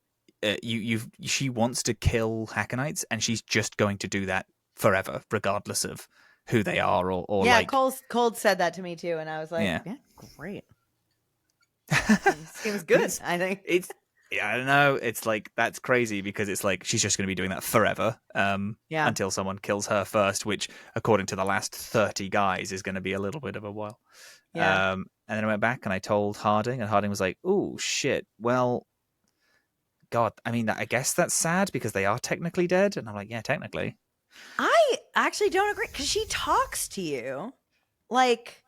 She wants to kill Hakkonites, and she's just going to do that forever, regardless of who they are, or Yeah, like, Cole said that to me too, and I was like, yeah. yeah, great. Seems But good, I think. it's yeah, I don't know. It's like, that's crazy, because it's like she's just going to be doing that forever, Yeah. until someone kills her first, which, according to the last 30 guys, is going to be a little bit of a while. Yeah. And then I went back and I told Harding, and Harding was like, "Oh shit, well, God, I mean, I guess that's sad because they are technically dead." And I'm like, "Yeah, technically." I actually don't agree because she talks to you. Like,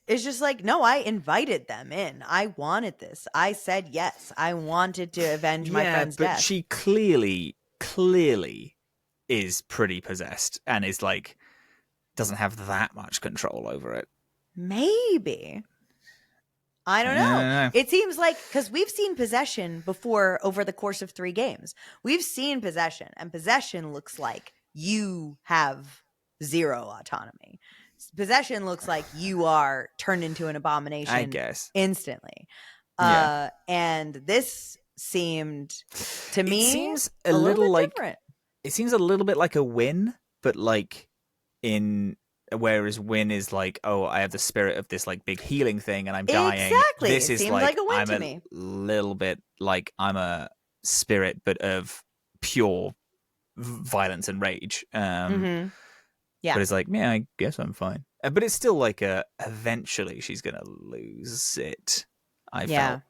it's just like, no, I invited them in. I wanted this. I said yes. I wanted to avenge my Yeah, friend's but death. she clearly is pretty possessed, and is like, doesn't have that much control over it. Maybe. I don't know. Uh, It seems like because we've seen possession before over the course of 3 games. We've seen possession, and possession looks like you have zero autonomy. Possession looks like you are turned into an I abomination guess. instantly. Yeah. And this seemed to It me seems a a little little bit like different. it seems a little bit like a win, but like, in whereas Win is like, oh, I have the spirit of this like big healing thing and I'm dying. Exactly. This It is seems like like, a win I'm to a me. little bit like, I'm a spirit, but of pure violence and rage. Mm-hmm. Yeah. But it's like, yeah, I guess I'm fine. But it's still like, eventually she's gonna lose it. I Yeah.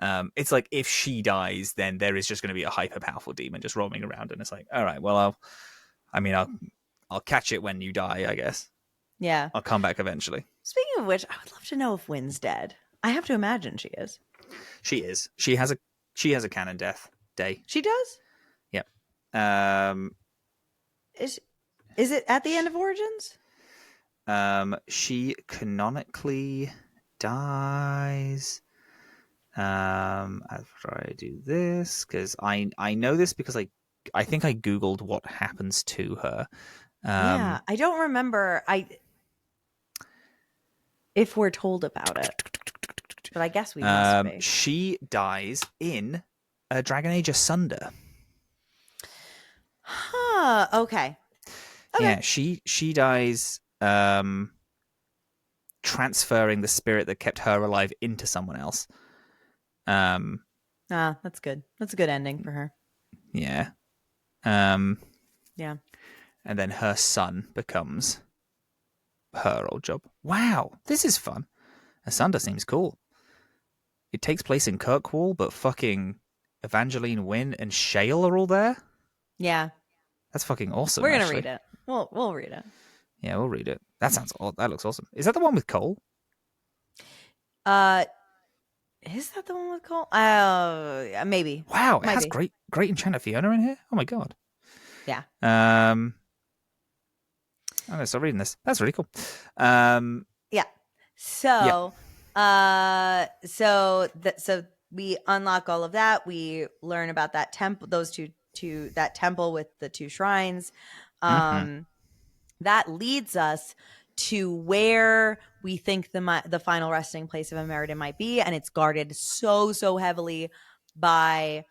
felt. It's like if she dies, then there is just going to be a hyper powerful demon just roaming around, and it's like, all right, well, I'll catch it when you die, I guess. Yeah. I'll come back eventually. Speaking of which, I would love to know if Wynn's dead. I have to imagine she is. She is. She has a canon death day. She does? Yep. Um, Is it at the end of Origins? she canonically dies. After I do this, because I know this because I think I googled what happens to her. Yeah, I don't remember if we're told about it, but I guess we must be. She dies in Dragon Age Asunder. Huh. Okay. Yeah, she dies transferring the spirit that kept her alive into someone else. That's good. That's a good ending for her. Yeah. Yeah. And then her son becomes her old job. Wow, this is fun. Asunder seems cool. It takes place in Kirkwall, but fucking Evangeline Wynn and Shale are all there. Yeah. That's fucking awesome. We're gonna actually. read it. We'll read it. Yeah, we'll read it. That looks awesome. Is that the one with Cole? Is that the one with Cole? Maybe. Wow, it Might has be. great Enchanter Fiona in here. Oh my god. Yeah. I'm gonna start reading this. That's really cool. Yeah. So, so we unlock all of that. We learn about that temple, those two that temple with the two shrines. That leads us to where we think the final resting place of Ameridan might be, and it's guarded so heavily by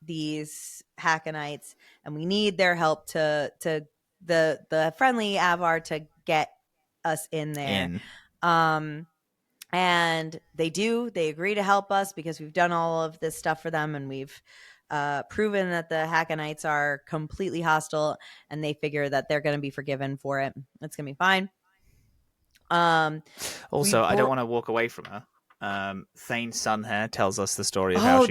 these Hakkonites, and we need their help to the friendly Avar to get us in there. And they agree to help us because we've done all of this stuff for them, and we've proven that the Hakkonites are completely hostile, and they figure that they're going to be forgiven for it. It's going to be fine. Also, I don't want to walk away from her. Thane Sunhair tells us the story of how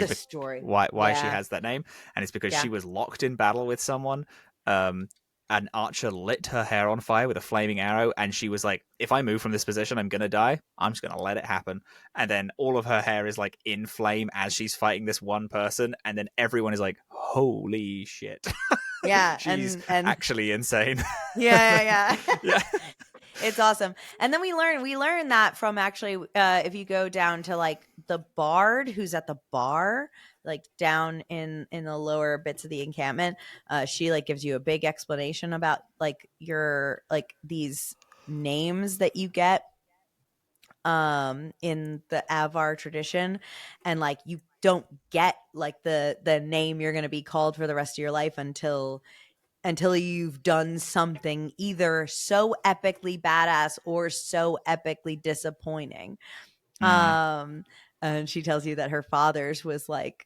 why she has that name, and it's because she was locked in battle with someone. An archer lit her hair on fire with a flaming arrow, and she was like, if I move from this position, I'm gonna die. I'm just gonna let it happen. And then all of her hair is like in flame as she's fighting this one person, and then everyone is like, holy shit. Yeah. She's actually insane. Yeah. Yeah. It's awesome. And then we learn that from actually if you go down to like the bard who's at the bar, like down in the lower bits of the encampment, she like gives you a big explanation about like your like these names that you get in the Avar tradition, and like you don't get like the name you're going to be called for the rest of your life until you've done something either so epically badass or so epically disappointing. And she tells you that her father's was like,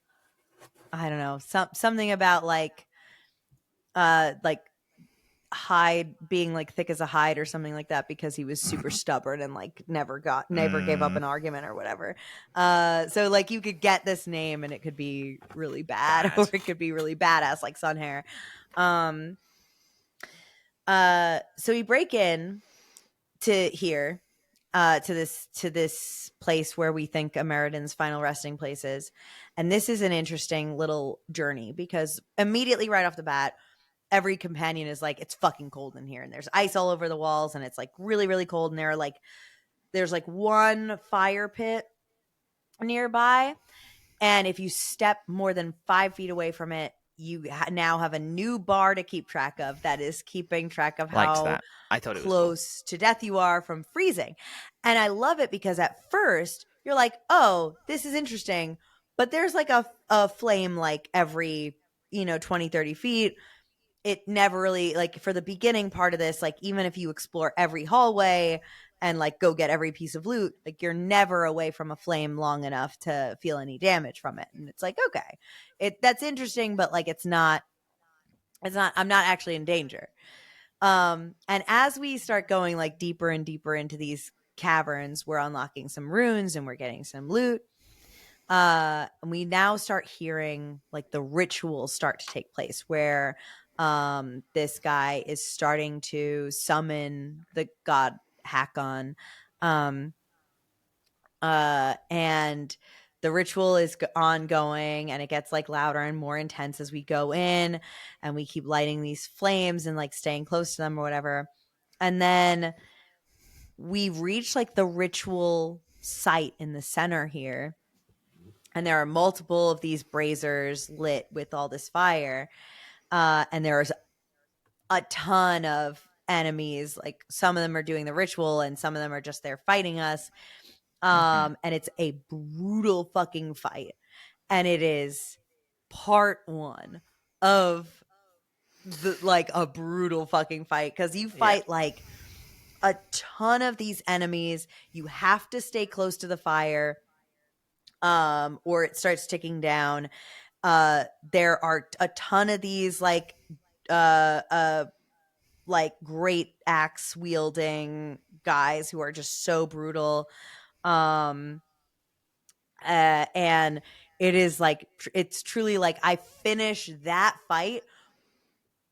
I don't know, something about like hide being like thick as a hide or something like that, because he was super stubborn and like never gave up an argument or whatever. So like you could get this name and it could be really bad. Or it could be really badass like Sunhair. So we break in to here, to this place where we think Ameridan's final resting place is. And this is an interesting little journey because immediately right off the bat, every companion is like, it's fucking cold in here. And there's ice all over the walls and it's like really, really cold. And there's like one fire pit nearby. And if you step more than 5 feet away from it, you now have a new bar to keep track of that is keeping track of how close to death you are from freezing. And I love it because at first you're like, oh, this is interesting. But there's like a flame like every, 20, 30 feet. It never really, like for the beginning part of this, like even if you explore every hallway and like go get every piece of loot, like you're never away from a flame long enough to feel any damage from it. And it's like, okay, that's interesting, but like it's not, I'm not actually in danger. And as we start going like deeper and deeper into these caverns, we're unlocking some runes and we're getting some loot. And we now start hearing like the rituals start to take place where this guy is starting to summon the god Hakkon. Um and the ritual is ongoing, and it gets like louder and more intense as we go in, and we keep lighting these flames and like staying close to them or whatever. And then we reach like the ritual site in the center here, and there are multiple of these braziers lit with all this fire, and there's a ton of enemies. Like some of them are doing the ritual and some of them are just there fighting us. And it's a brutal fucking fight, and it is part one of the like a brutal fucking fight, because you Yeah. fight like a ton of these enemies. You have to stay close to the fire, or it starts ticking down. There are a ton of these uh uh great axe wielding guys who are just so brutal. um and it is like it's truly like I finish that fight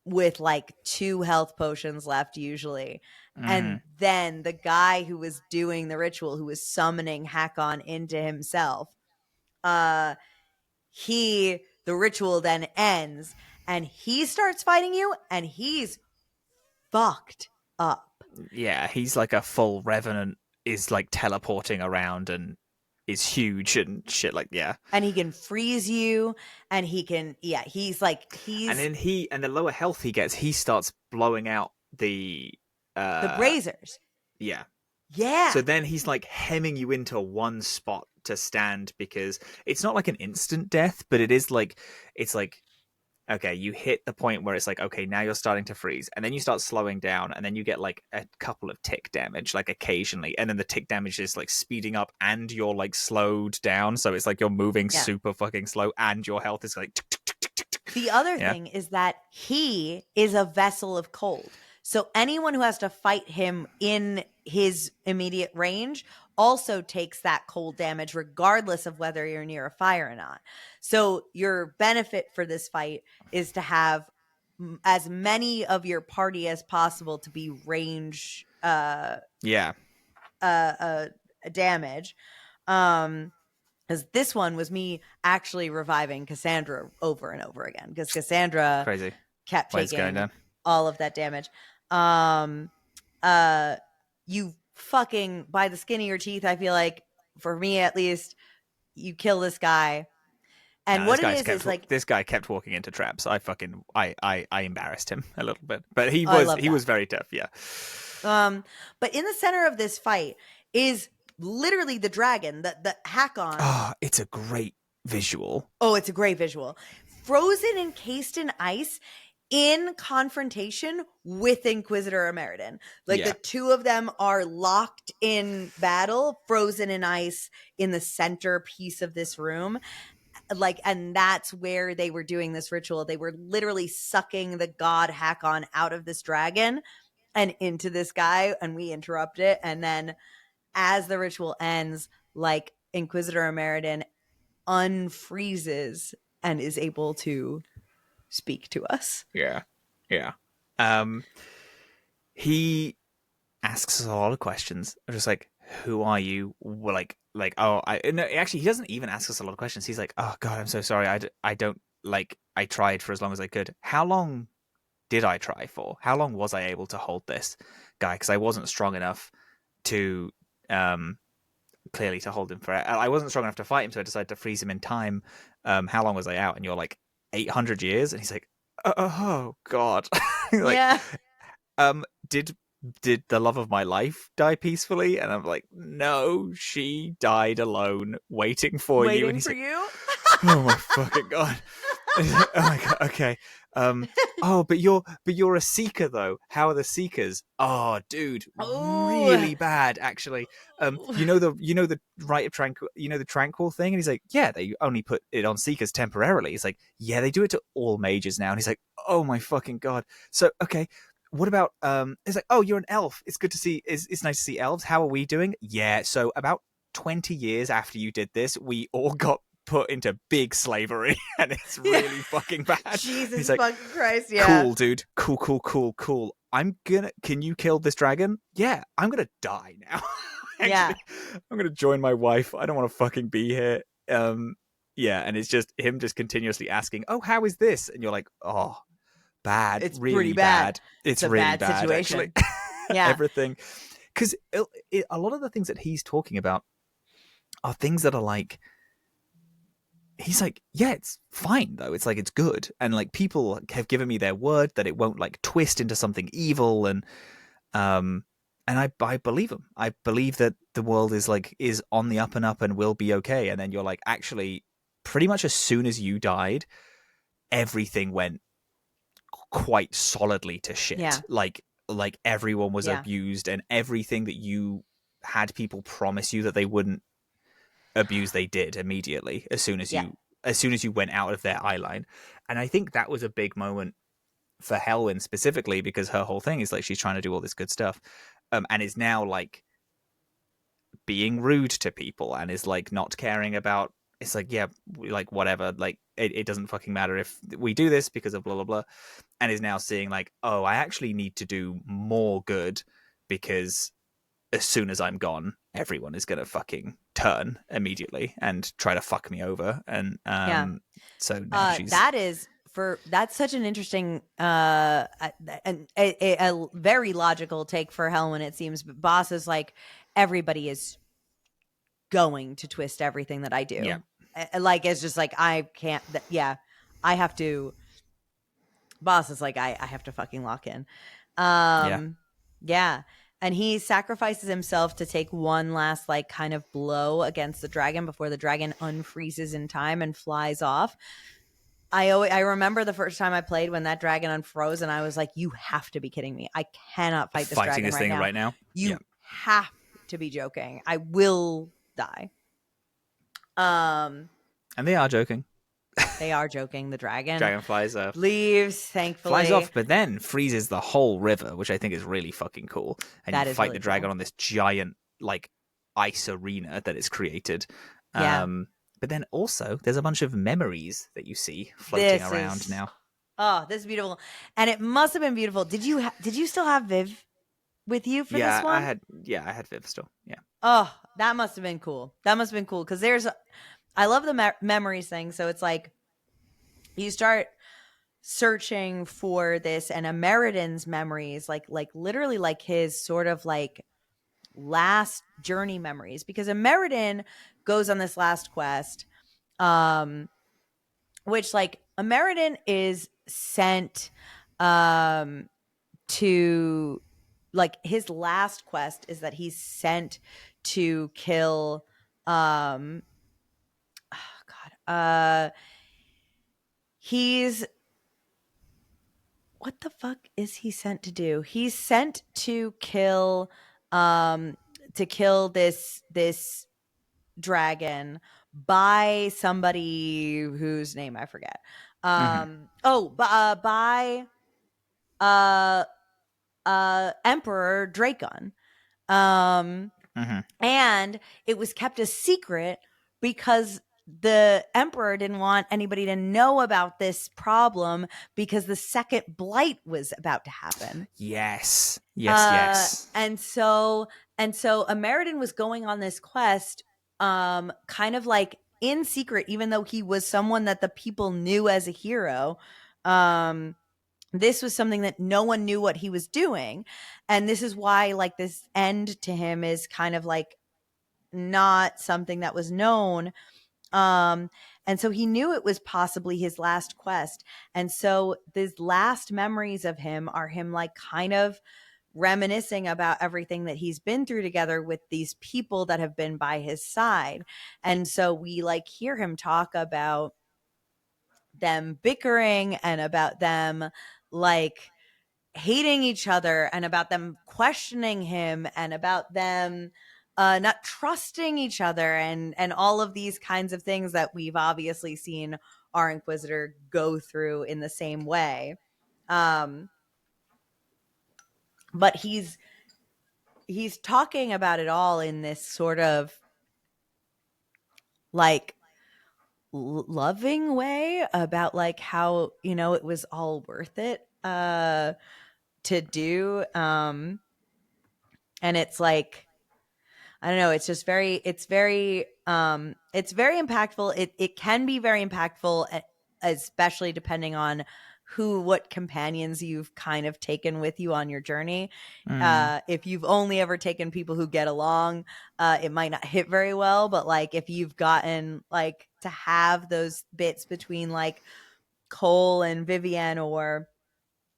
with like 2 health potions left usually. Mm-hmm. And then the guy who was doing the ritual, who was summoning Hakkon into himself, uh the ritual then ends and he starts fighting you, and he's fucked up. Yeah, he's like a full revenant, is like teleporting around and is huge and shit. Like, yeah. And he can freeze you, and he's like And then the lower health he gets, he starts blowing out the uh braziers. yeah. Yeah. So then he's like hemming you into one spot to stand, because it's not like an instant death, but it's like okay, you hit the point where it's like, okay, now you're starting to freeze, and then you start slowing down, and then you get like a couple of tick damage, like occasionally, and then the tick damage is like speeding up, and you're like slowed down, so it's like you're moving super fucking slow, and your health is like tick, tick, tick, tick, tick. The other thing is that he is a vessel of cold. So anyone who has to fight him in his immediate range also takes that cold damage, regardless of whether you're near a fire or not. So your benefit for this fight is to have as many of your party as possible to be range damage. Because this one was me actually reviving Cassandra over and over again, because Cassandra Crazy kept going taking down. all of that damage. You fucking, by the skin of your teeth, I feel like, for me at least, you kill this guy. And what it is like, this guy kept walking into traps. I embarrassed him a little bit, but he was very tough. Yeah. But in the center of this fight is literally the dragon, the Hakkon. Oh, it's a great visual. Oh, it's a great visual. Frozen, encased in ice, in confrontation with Inquisitor Ameridan. Like, the two of them are locked in battle, frozen in ice in the center piece of this room. Like, and that's where they were doing this ritual. They were literally sucking the god Hakkon out of this dragon and into this guy, and we interrupt it. And then as the ritual ends, like, Inquisitor Ameridan unfreezes and is able to speak to us. Yeah. He asks us a lot of questions. Just like, who are you? No, actually, he doesn't even ask us a lot of questions. He's like, oh god, I'm so sorry. I don't like. I tried for as long as I could. How long did I try for? How long was I able to hold this guy? Because I wasn't strong enough to clearly to hold him for. I wasn't strong enough to fight him, so I decided to freeze him in time. How long was I out? And you're like, 800 years, and he's like, oh god. Like, yeah. Did the love of my life die peacefully? And I'm like, no, she died alone, waiting for you. And he's like, oh my fucking god. Like, oh my god, okay. But you're a seeker though. How are the seekers? Oh, dude, really bad actually. You know the rite of tranquil, the tranquil thing, and he's like, yeah, they only put it on seekers temporarily. He's like, yeah, they do it to all mages now, and he's like, oh my fucking god. So okay, what about it's like, oh, you're an elf, it's good to see, it's nice to see elves, how are we doing? Yeah, so about 20 years after you did this, we all got put into big slavery and it's Yeah. really fucking bad. He's Jesus like, fucking Christ, yeah. cool, dude, cool. Can you kill this dragon? Yeah, I'm gonna die now. Yeah. Actually, I'm gonna join my wife, I don't want to fucking be here. Yeah, and it's just him just continuously asking, oh, how is this? And you're like, oh, bad, It's pretty really bad. bad. It's It's a really bad bad, actually. situation. Yeah. Everything. Because a lot of the things that he's talking about are things that are like, he's like, yeah, it's fine though. It's like, it's good. And like, people have given me their word that it won't like twist into something evil. Um, and I believe him. I believe that the world is on the up and up and will be okay. And then you're like, actually, pretty much as soon as you died, everything went quite solidly to shit. Yeah. Like everyone was Yeah. abused, and everything that you had people promise you that they wouldn't abuse, they did immediately Yeah. as soon as you went out of their eye line. And I think that was a big moment for Helwyn specifically, because her whole thing is like, she's trying to do all this good stuff, and is now like being rude to people and is like not caring about, it's like, yeah, like whatever, like it doesn't fucking matter if we do this because of blah blah blah, and is now seeing like, oh, I actually need to do more good, because as soon as I'm gone, everyone is gonna fucking turn immediately and try to fuck me over. And Yeah. so now she's, That's such an interesting and a very logical take for Helen, it seems. But Boss is like, everybody is going to twist everything that I yeah, do. Like, it's just like, I can't. Yeah, I have to. Boss is like, I have to fucking lock in. yeah, Yeah. And he sacrifices himself to take one last like kind of blow against the dragon before the dragon unfreezes in time and flies off. I remember the first time I played when that dragon unfroze, and I was like, you have to be kidding me. I cannot fight this fighting dragon this right thing now. right now. Yeah, You have to be joking. I will die. Um, and they are joking. they are joking. The dragon Dragon leaves, flies thankfully. off, but then freezes the whole river, which I think is really fucking cool. And you That is fight really the dragon cool. on this giant like ice arena that is created. Yeah. But then also there's a bunch of memories that you see floating This around is now. this is beautiful. And it must have been beautiful. Did you still have Viv with you for this one? I had Viv still. Yeah. Oh, that must have been cool. That must have been cool, cuz I love the memories thing. So it's like you start searching for this, and Ameridan's memories, like literally like his sort of like last journey memories, because Ameridan goes on this last quest, um which like Ameridan is sent to, like, his last quest is that he's sent to kill oh god, he's, what the fuck is he sent to do? He's sent um to kill this dragon by somebody whose name I forget. Mm-hmm. By uh Emperor Dracon. Um Mm-hmm. and it was kept a secret because the emperor didn't want anybody to know about this problem, because the second blight was about to happen. Yes. Yes. And so Ameridan was going on this quest, kind of like in secret, even though he was someone that the people knew as a hero. This was something that no one knew what he was doing, and this is why like this end to him is kind of like not something that was known. um and so he knew it was possibly his last quest, and so these last memories of him are him like kind of reminiscing about everything that he's been through together with these people that have been by his side. And so we like hear him talk about them bickering, and about them like hating each other, and about them questioning him, and about them not trusting each other, and all of these kinds of things that we've obviously seen our Inquisitor go through in the same way. Um, but he's talking about it all in this sort of like loving way about like how, you know, it was all worth it to do. And it's like, I don't know, it's just very, it's very impactful. It can be very impactful, especially depending on what companions you've kind of taken with you on your journey. Mm. If you've only ever taken people who get along, it might not hit very well. But like if you've gotten like to have those bits between like Cole and Vivienne, or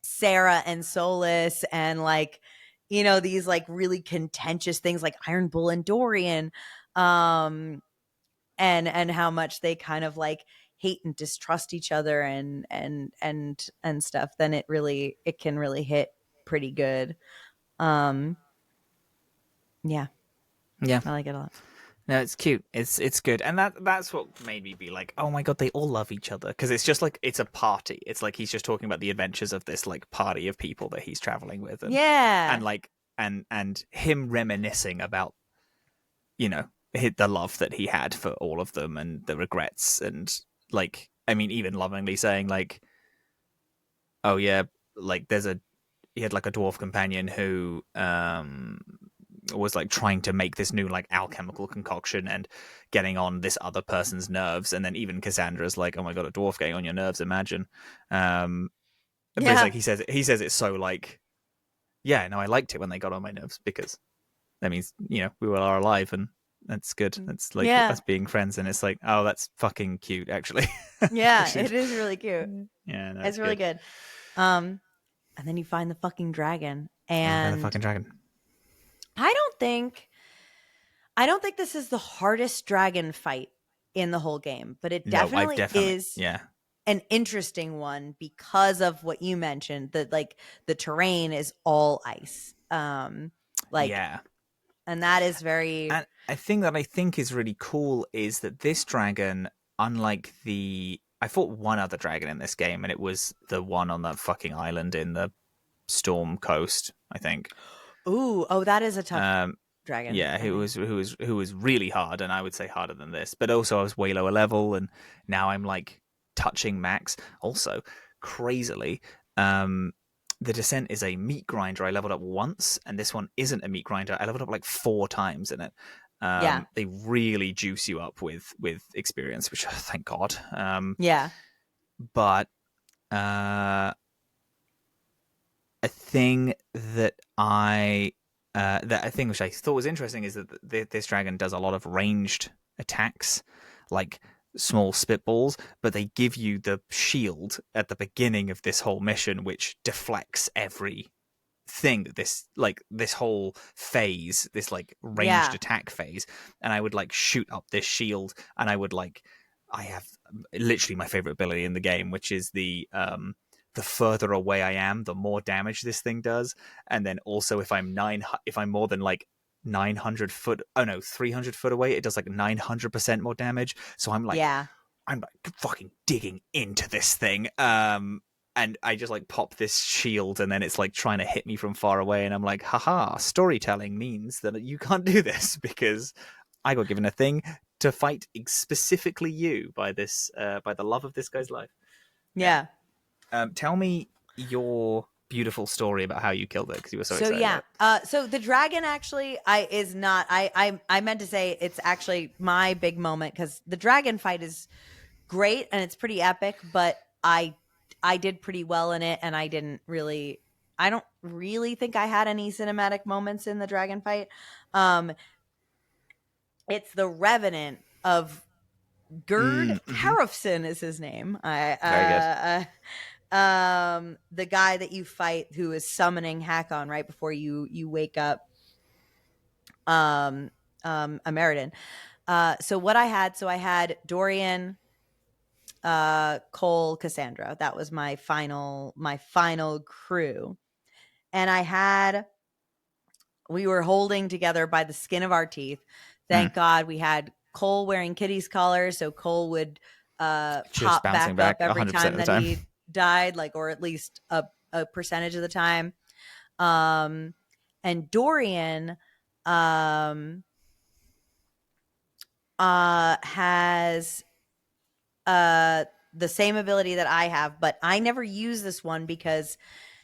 Sarah and Solus, and like, you know, these like really contentious things like Iron Bull and Dorian, um and how much they kind of like hate and distrust each other, and stuff, then it can really hit pretty good. um yeah, Yeah. I like it a lot. No, it's cute. It's good, and that's what made me be like, oh my god, they all love each other, because it's just like it's a party. It's like he's just talking about the adventures of this like party of people that he's traveling with, and Yeah, like and him reminiscing about, you know, the love that he had for all of them and the regrets, and like, I mean, even lovingly saying like, oh yeah, like he had like a dwarf companion who was like trying to make this new like alchemical concoction and getting on this other person's nerves, and then even Cassandra's like, oh my god, a dwarf getting on your nerves, imagine. But it's yeah, like he says it so like, yeah, no, I liked it when they got on my nerves, because that means, you know, we are alive, and that's good, that's like yeah, us being friends. And it's like, oh, that's fucking cute, actually. I yeah, should. it is really cute. Yeah, no, it's It's really good. good. And then you find the fucking dragon, And you find the and fucking dragon. I don't think I don't think this is the hardest dragon fight in the whole game, but it No, I've definitely definitely, is yeah. an interesting one because of what you mentioned, that like the terrain is all ice. Like, Yeah. and that is very, And a thing that I think is really cool is that this dragon, unlike I fought one other dragon in this game, and it was the one on that fucking island in the Storm Coast, I think. ooh, oh, that is a tough Um, dragon, yeah, I think. who was really hard, and I would say harder than this. But also, I was way lower level, and now I'm like touching max. Also, crazily, um, the Descent is a meat grinder. I leveled up once, and this one isn't a meat grinder. I leveled up like 4 times in it. Yeah, They really juice you up with experience, which thank God. yeah, But uh, a thing that I think which I thought was interesting is that this dragon does a lot of ranged attacks, like small spitballs, but they give you the shield at the beginning of this whole mission, which deflects every thing that this whole phase, this like ranged yeah, attack phase. And I would like shoot up this shield, and I have literally my favorite ability in the game, which is the further away I am, the more damage this thing does. And then also if I'm more than like 900 foot, oh no, 300 foot away, it does like 900% more damage. So yeah, I'm like fucking digging into this thing. And I just like pop this shield, and then it's like trying to hit me from far away, and I'm like, haha, storytelling means that you can't do this, because I got given a thing to fight specifically you by the love of this guy's life. Yeah. yeah. Tell me your beautiful story about how you killed it, because you were so So excited about yeah, it. so the dragon actually, I is not. I meant to say it's actually my big moment, because the dragon fight is great and it's pretty epic, but I did pretty well in it, and I don't really think I had any cinematic moments in the dragon fight. Um, it's the Revenant of Gerd Mm-hmm. Harrofson is his name. Very good. The guy that you fight who is summoning Hakkon right before you wake up. Um, Ameridan. So what I had Dorian, Cole, Cassandra. That was my final crew. And we were holding together by the skin of our teeth. Mm. Thank God we had Cole wearing Kitty's collar, so Cole would Just pop bouncing back up back every 100% time of the that time. he died, like, or at least a percentage of the time. Um, and Dorian um, has uh, the same ability that I have, but I never use this one because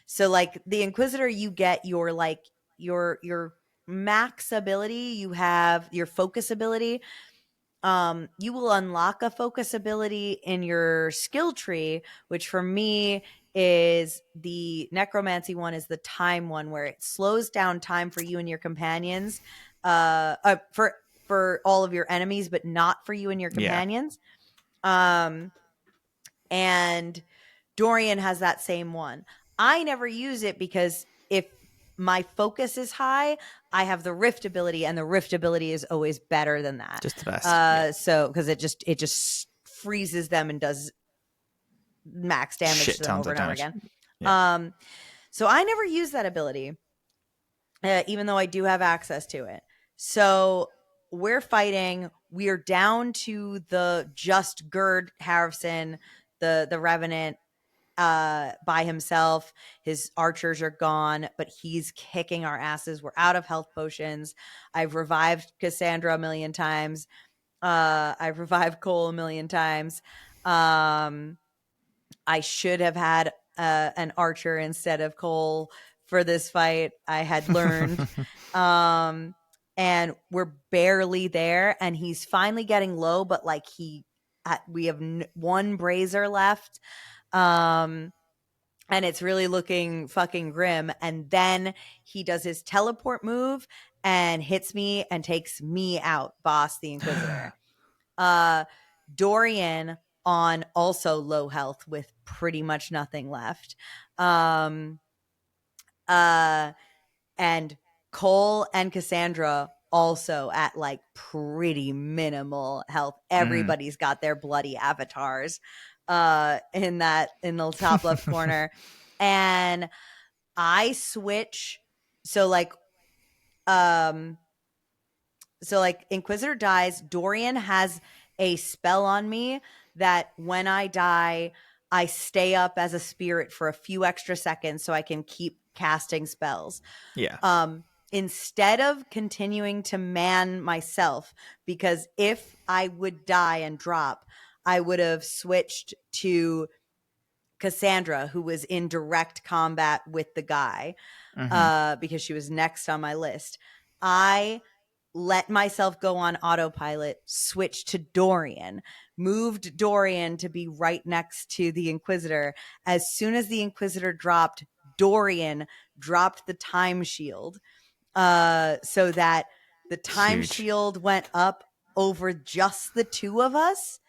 so like the Inquisitor, you get your like your max ability, you have your focus ability. You will unlock a focus ability in your skill tree, which for me is the necromancy one, is the time one, where it slows down time for you and your companions, for all of your enemies, but not for you and your Yeah. companions. Um, and Dorian has that same one. I never use it because if my focus is high, I have the rift ability, and the rift ability is always better than that. Just the best. Yeah. So because it just freezes them and does max damage Shit to them tons over of and over damage. again. Yeah. Um, so I never use that ability, even though I do have access to it. So we're fighting. We're down to the just Gerd Harrison, the Revenant, by himself. His archers are gone, but he's kicking our asses. We're out of health potions. I've revived Cassandra a million times. I've revived Cole a million times. I should have had an archer instead of Cole for this fight. I had learned. Um, and we're barely there, and he's finally getting low, but like we have one brazier left. Um, and it's really looking fucking grim. And then he does his teleport move and hits me and takes me out, Boss the Inquisitor. Uh, Dorian on also low health with pretty much nothing left. Um, uh, and Cole and Cassandra also at like pretty minimal health. Mm. Everybody's got their bloody avatars in the top left corner. And I switch. So like um Inquisitor dies, Dorian has a spell on me that when I die, I stay up as a spirit for a few extra seconds so I can keep casting spells. Yeah. Instead of continuing to man myself, because if I would die and drop, I would have switched to Cassandra, who was in direct combat with the guy, Mm-hmm. because she was next on my list. I let myself go on autopilot, switched to Dorian, moved Dorian to be right next to the Inquisitor. As soon as the Inquisitor dropped, Dorian dropped the time shield, so that the time Huge. shield went up over just the two of us,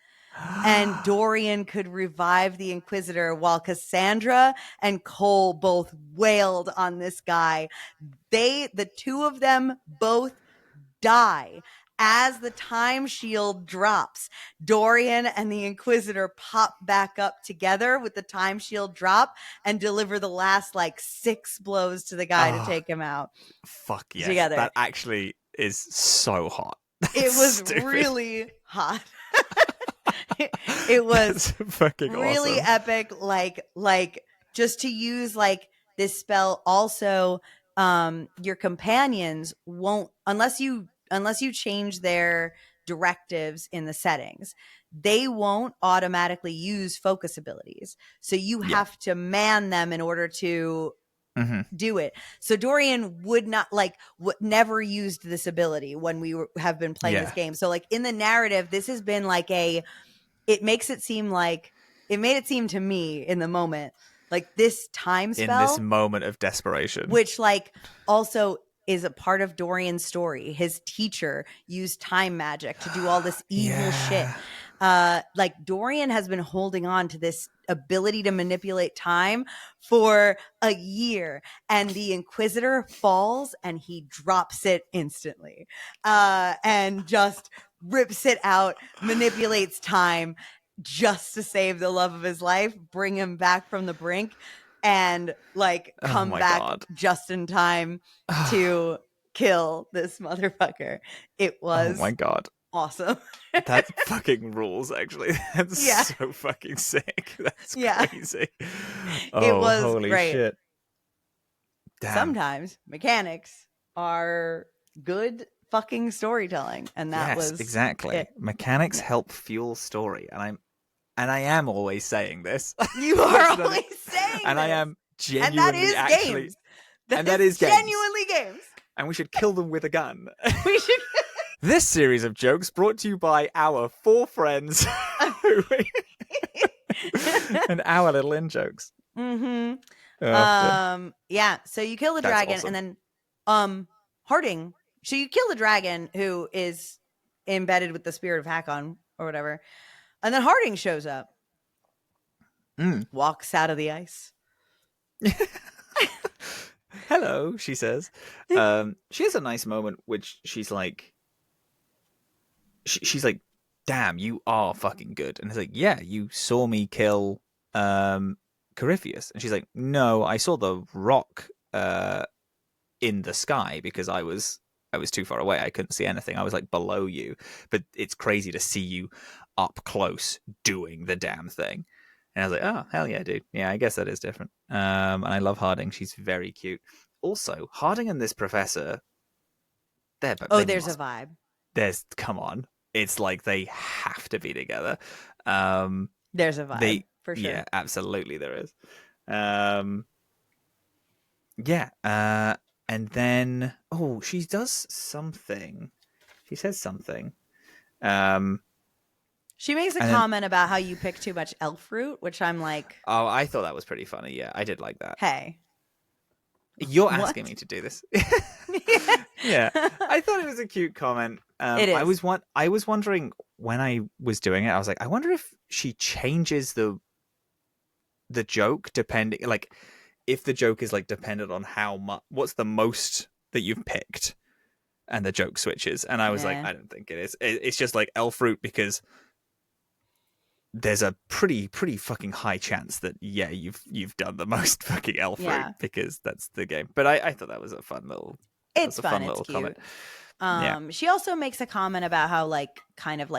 and Dorian could revive the Inquisitor while Cassandra and Cole both wailed on this guy. The two of them both die. As the time shield drops, Dorian and the Inquisitor pop back up together with the time shield drop and deliver the last like 6 blows to the guy to Oh, take him out fuck yes. together. That actually is so hot. It That's was stupid. really hot. It was That's fucking really awesome. epic. Like just to use like this spell. Also, your companions won't, unless you change their directives in the settings, they won't automatically use focus abilities. So you Yeah. have to man them in order to Mm-hmm. do it. So Dorian would not never used this ability when we have been playing this Yeah. game. So like in the narrative, this has been like it makes it seem like, it made it seem to me in the moment like this time In this spell, moment of desperation. which like also is a part of Dorian's story. His teacher used time magic to do all this evil shit. Yeah. Like Dorian has been holding on to this ability to manipulate time for a year, and the Inquisitor falls and he drops it instantly, and just rips it out, manipulates time just to save the love of his life, bring him back from the brink, and like Oh come my back god. just in time to kill this motherfucker. It Oh my was god. awesome. That fucking rules, actually. That's Yeah. so fucking sick. That's Yeah. crazy. It Oh, was holy great. shit. Damn. sometimes mechanics are good fucking storytelling, and that Yes, was exactly. it. Mechanics Yeah. help fuel story, and I am always saying this. You Much are that always saying and I this, am and that genuinely is actually, games. That and that is is games. genuinely games. And we should kill them with a gun. We should. This series of jokes brought to you by our 4 friends and our little in jokes. Mm-hmm. After. Yeah. So you kill the That's dragon, awesome. and then Harding. So you kill the dragon who is embedded with the spirit of Hakkon or whatever, and then Harding shows up, walks out of the ice. Hello, she says. She has a nice moment, which she's like, she's like, "Damn, you are fucking good." And it's like, "Yeah, you saw me kill Corypheus," and she's like, "No, I saw the rock in the sky because I was too far away. I couldn't see anything. I was like below you, but it's crazy to see you up close doing the damn thing." And I was like, "Oh, hell yeah, dude. Yeah, I guess that is different." And I love Harding. She's very cute. Also, Harding and this professor, There's a vibe. come on. It's like they have to be together. There's a vibe They, for sure. yeah, absolutely there is. Yeah, and then she does something. She says something. She makes a And then, comment about how you pick too much elf fruit, which I'm like, oh, I thought that was pretty funny. Yeah, I did like that. hey, You're what? asking me to do this. Yeah, I thought it was a cute comment. It is. I was wondering when I was doing it. I was like, I wonder if she changes the joke depending, like, if the joke is like dependent on how much, what's the most that you've picked, and the joke switches. And I was like, I don't think it is. It's just like elf fruit because there's a pretty fucking high chance that you've done the most fucking elf fruit because that's the game. But I thought that was a fun little. It's fun. Fun little it's cute. Comment. She also makes a comment about how kind of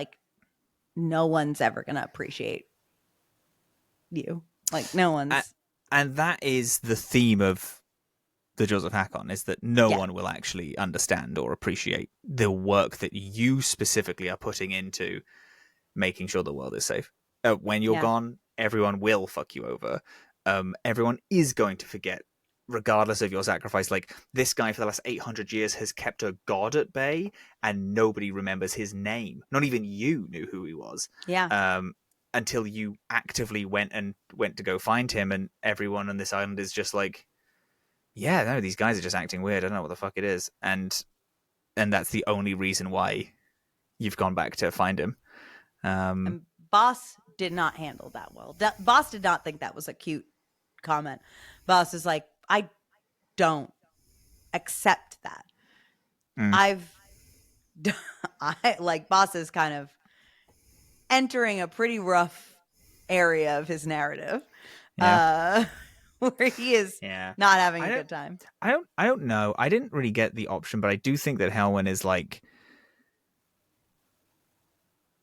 no one's ever gonna appreciate you. Like no one's. And that is the theme of the Jaws of Hakkon, is that no one will actually understand or appreciate the work that you specifically are putting into making sure the world is safe. When you're gone, everyone will fuck you over. Everyone is going to forget, regardless of your sacrifice. Like, this guy for the last 800 years has kept a god at bay, and nobody remembers his name. Not even you knew who he was. Yeah. Until you actively went to go find him, and everyone on this island is just like, yeah, no, these guys are just acting weird. I don't know what the fuck it is. And that's the only reason why you've gone back to find him. And Boss did not handle that well. Boss did not think that was a cute comment. Boss is like, I don't accept that. Boss is kind of entering a pretty rough area of his narrative. Where he is not having a good time. I don't know. I didn't really get the option, but I do think that Helwyn is like,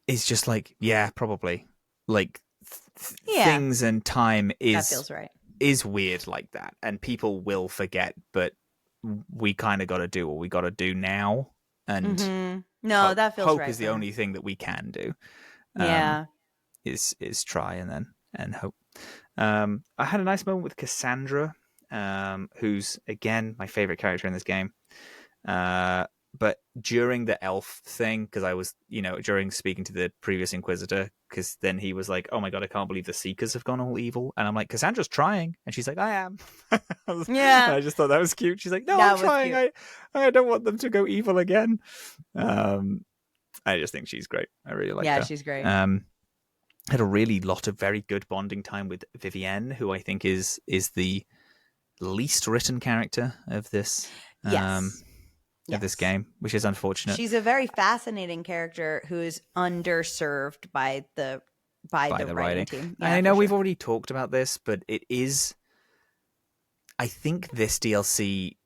is just like, yeah, probably. Like, things and time is, that feels right. Is weird like that, and people will forget, but we kind of got to do what we got to do now. And that feels hope right. Is the only thing that we can do. Is try and hope. I had a nice moment with Cassandra, who's again my favorite character in this game. But during the elf thing, because I was, during speaking to the previous Inquisitor, because then he was like, "Oh my god, I can't believe the Seekers have gone all evil," and I'm like, "Cassandra's trying," and she's like, "I am." I just thought that was cute. She's like, "No, I'm trying. I don't want them to go evil again." I just think she's great. I really like her. Yeah, she's great. Had a really lot of very good bonding time with Vivienne, who I think is the least written character of this. Of this game, which is unfortunate. She's a very fascinating character who is underserved by the writing team. Yeah, I know we've already talked about this, but it is. I think this DLC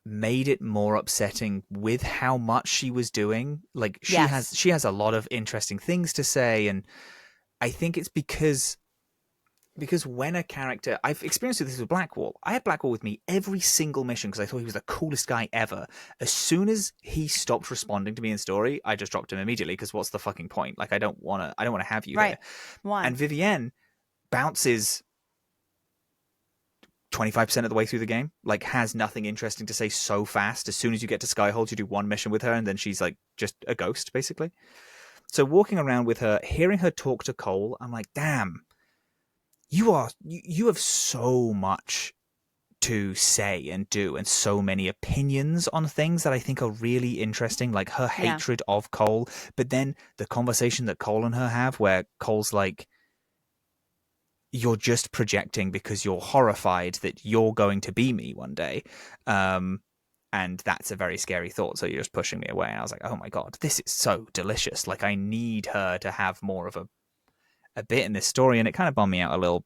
made it more upsetting with how much she was doing. Like, she has a lot of interesting things to say, and I think it's because because when a character, I've experienced this with Blackwall. I had Blackwall with me every single mission because I thought he was the coolest guy ever. As soon as he stopped responding to me in story, I just dropped him immediately because what's the fucking point? Like I don't want to have you Right. here. Why? And Vivienne bounces 25% of the way through the game, like has nothing interesting to say so fast. As soon as you get to Skyhold, you do one mission with her and then she's like just a ghost basically. So walking around with her, hearing her talk to Cole, I'm like, damn, you have so much to say and do and so many opinions on things that I think are really interesting, like her Yeah. hatred of Cole, but then the conversation that Cole and her have where Cole's like, you're just projecting because you're horrified that you're going to be me one day. And that's a very scary thought. So you're just pushing me away. And I was like, oh my God, this is so delicious. Like I need her to have more of a bit in this story. And it kind of bummed me out a little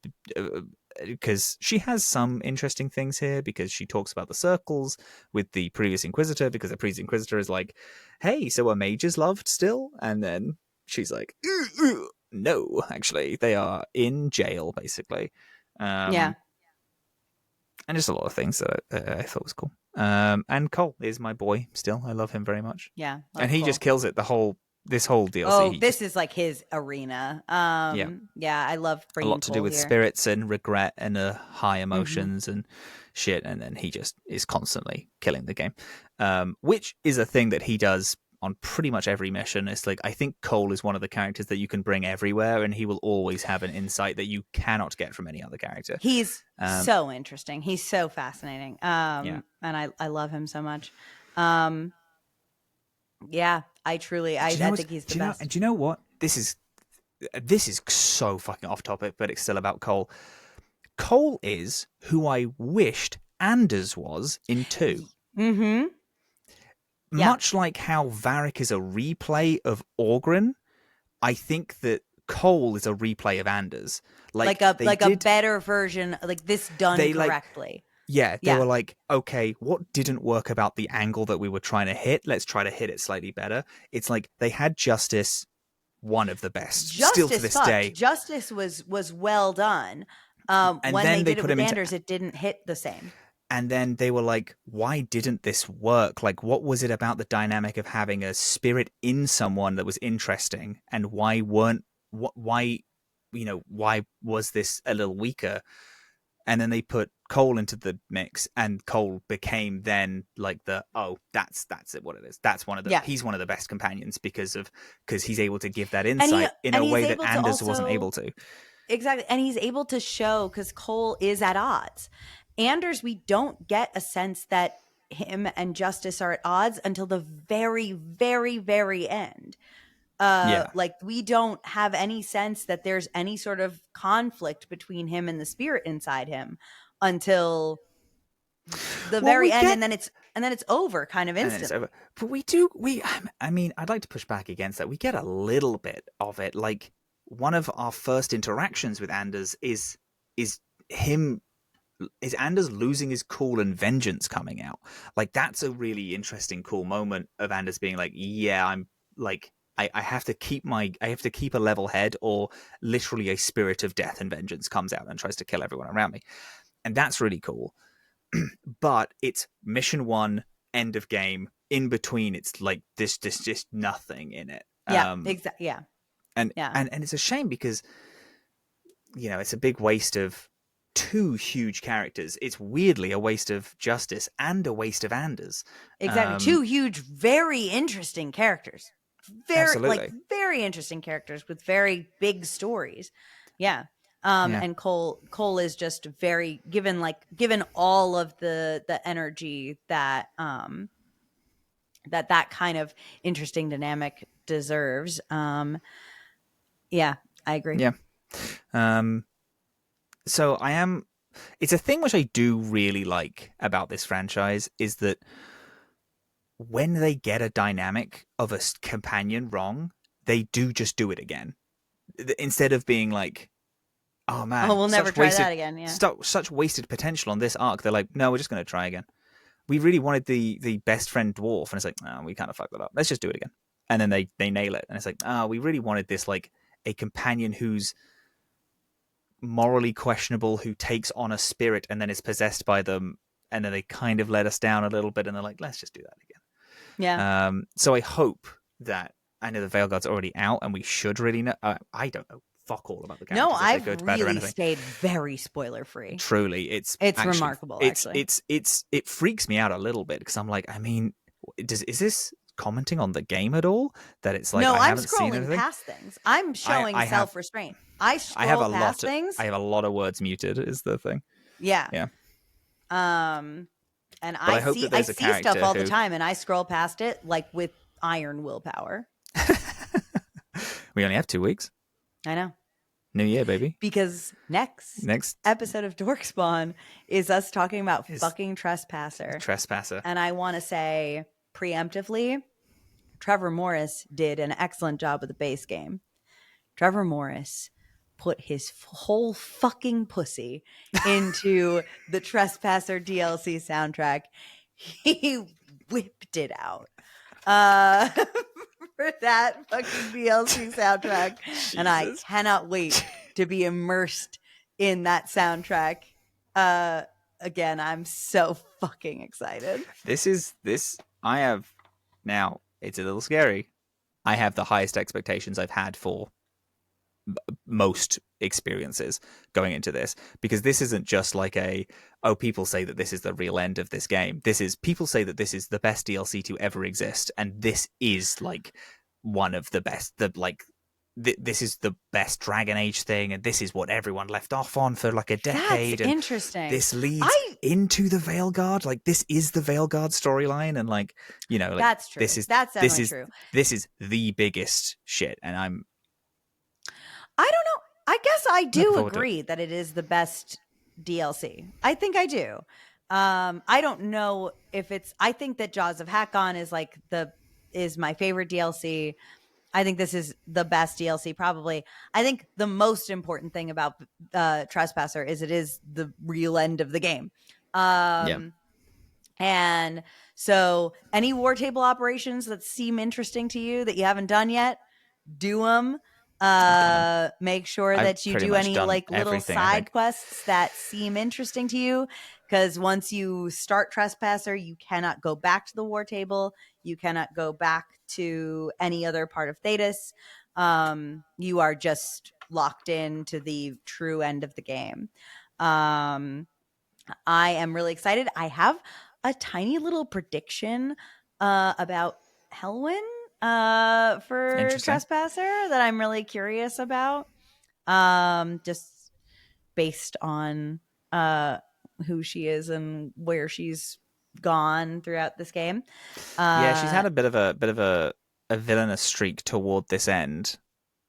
because she has some interesting things here because she talks about the circles with the previous Inquisitor because the previous Inquisitor is like, hey, so are mages loved still? And then she's like, no, actually, they are in jail, basically. Yeah. And just a lot of things that I thought was cool. And Cole is my boy still. I love him very much. Yeah. And Love he Cole. just kills it. This whole DLC. Oh, this is like his arena. Yeah, Yeah, I love a bringing lot to do Cole with here. spirits and regret and high Mm-hmm. emotions and shit. And then he just is constantly killing the game, which is a thing that he does on pretty much every mission. It's like I think Cole is one of the characters that you can bring everywhere, and he will always have an insight that you cannot get from any other character. He's Um, so interesting. He's so fascinating. yeah, And I love him so much. Yeah, I truly, do you I know think he's the do you know? best. And do you know what? This is so fucking off topic, but it's still about Cole. Cole is who I wished Anders was in 2. Mm-hmm. Yeah. Much like how Varric is a replay of Orgrin, I think that Cole is a replay of Anders. Like Like a better version, like this done they like, correctly. yeah, they Yeah. were like, okay, what didn't work about the angle that we were trying to hit? Let's try to hit it slightly better. It's like they had Justice, one of the best, still to Justice this fucked. day, Justice was well done. and When they then they did it put with him into. Anders, it didn't hit the same. And then they were like, why didn't this work? Like, what was it about the dynamic of having a spirit in someone that was interesting? And why why was this a little weaker? And then they put Cole into the mix, and Cole became then like that's it, what it is. That's Yeah. he's one of the best companions because he's able to give that And insight in a he's way that able to Anders wasn't also able to. exactly, and he's able to show because Cole is at odds. Anders, we don't get a sense that him and Justice are at odds until the very, very, very end. Yeah. Like we don't have any sense that there's any sort of conflict between him and the spirit inside him until the Well, very we end, get and then it's over kind of and then it's instantly. over. But I mean, I'd like to push back against that. We get a little bit of it. Like one of our first interactions with Anders is him is Anders losing his cool and vengeance coming out. Like that's a really interesting, cool moment of Anders being like, yeah, I'm like I have to keep a level head, or literally a spirit of death and vengeance comes out and tries to kill everyone around me. And that's really cool. But it's mission 1, end of game. In between, it's like this just nothing in it. Yeah, exactly. Yeah, And yeah, and it's a shame because it's a big waste of 2 huge characters. It's weirdly a waste of Justice and a waste of Anders. exactly. Two huge, very interesting characters. Absolutely. Very interesting characters with very big stories. Yeah. Yeah. And Cole is just very given all of the energy that that kind of interesting dynamic deserves. Yeah, I agree. Yeah. So it's a thing which I do really like about this franchise is that when they get a dynamic of a companion wrong, they do just do it again. Instead of being like, oh man, Oh, we'll never try that again. Yeah. such wasted potential on this arc. They're like, no, we're just going to try again. We really wanted the best friend dwarf, and it's like, oh, we kind of fucked that up. Let's just do it again. And then they nail it, and it's like, we really wanted this like a companion who's morally questionable who takes on a spirit and then is possessed by them, and then they kind of let us down a little bit, and they're like, let's just do that again. Yeah. So I hope that, I know the Veilguard's already out, and we should really know. I don't know fuck all about the No, characters if they I've go to bed or really anything. stayed very spoiler free. Truly, it's actually, remarkable. Actually, it freaks me out a little bit because I'm like, I mean, is this commenting on the game at all? That it's like, no, I I'm haven't seen scrolling anything. past things. I'm showing I have- self restraint. I scroll past things. I have a lot of words muted. Is the thing. Yeah. Yeah. And But I hope that I there's a see stuff character all the who- time, and I scroll past it like with iron willpower. We only have 2 weeks. I know. New year, baby. Because next episode of Dorkspawn is us talking about fucking Trespasser. And I want to say preemptively, Trevor Morris did an excellent job with the base game. Trevor Morris put his whole fucking pussy into the Trespasser DLC soundtrack. He whipped it out. For that fucking DLC soundtrack. And I cannot wait to be immersed in that soundtrack. Again, I'm so fucking excited. I have now, it's a little scary. I have the highest expectations I've had for most experiences going into this, because this isn't just like people say that this is the real end of this game. People say that this is the best DLC to ever exist, and this is like one of the best. This is the best Dragon Age thing, and this is what everyone left off on for like a decade. That's interesting. This leads into the Veilguard. Like, this is the Veilguard storyline, and like, that's true. That's definitely true. This is the biggest shit, and I don't know. I guess I do agree that it is the best DLC. I think I do. I don't know if it's. I think that Jaws of Hakkon is my favorite DLC. I think this is the best DLC, probably. I think the most important thing about Trespasser is it is the real end of the game. And so any war table operations that seem interesting to you that you haven't done yet, do them. Make sure that you do any like little side quests that seem interesting to you, because once you start Trespasser, you cannot go back to the war table. You cannot go back to any other part of Thetis. You are just locked into the true end of the game. I am really excited. I have a tiny little prediction about Helwyn for Trespasser that I'm really curious about, just based on who she is and where she's gone throughout this game. She's had a bit of a villainous streak toward this end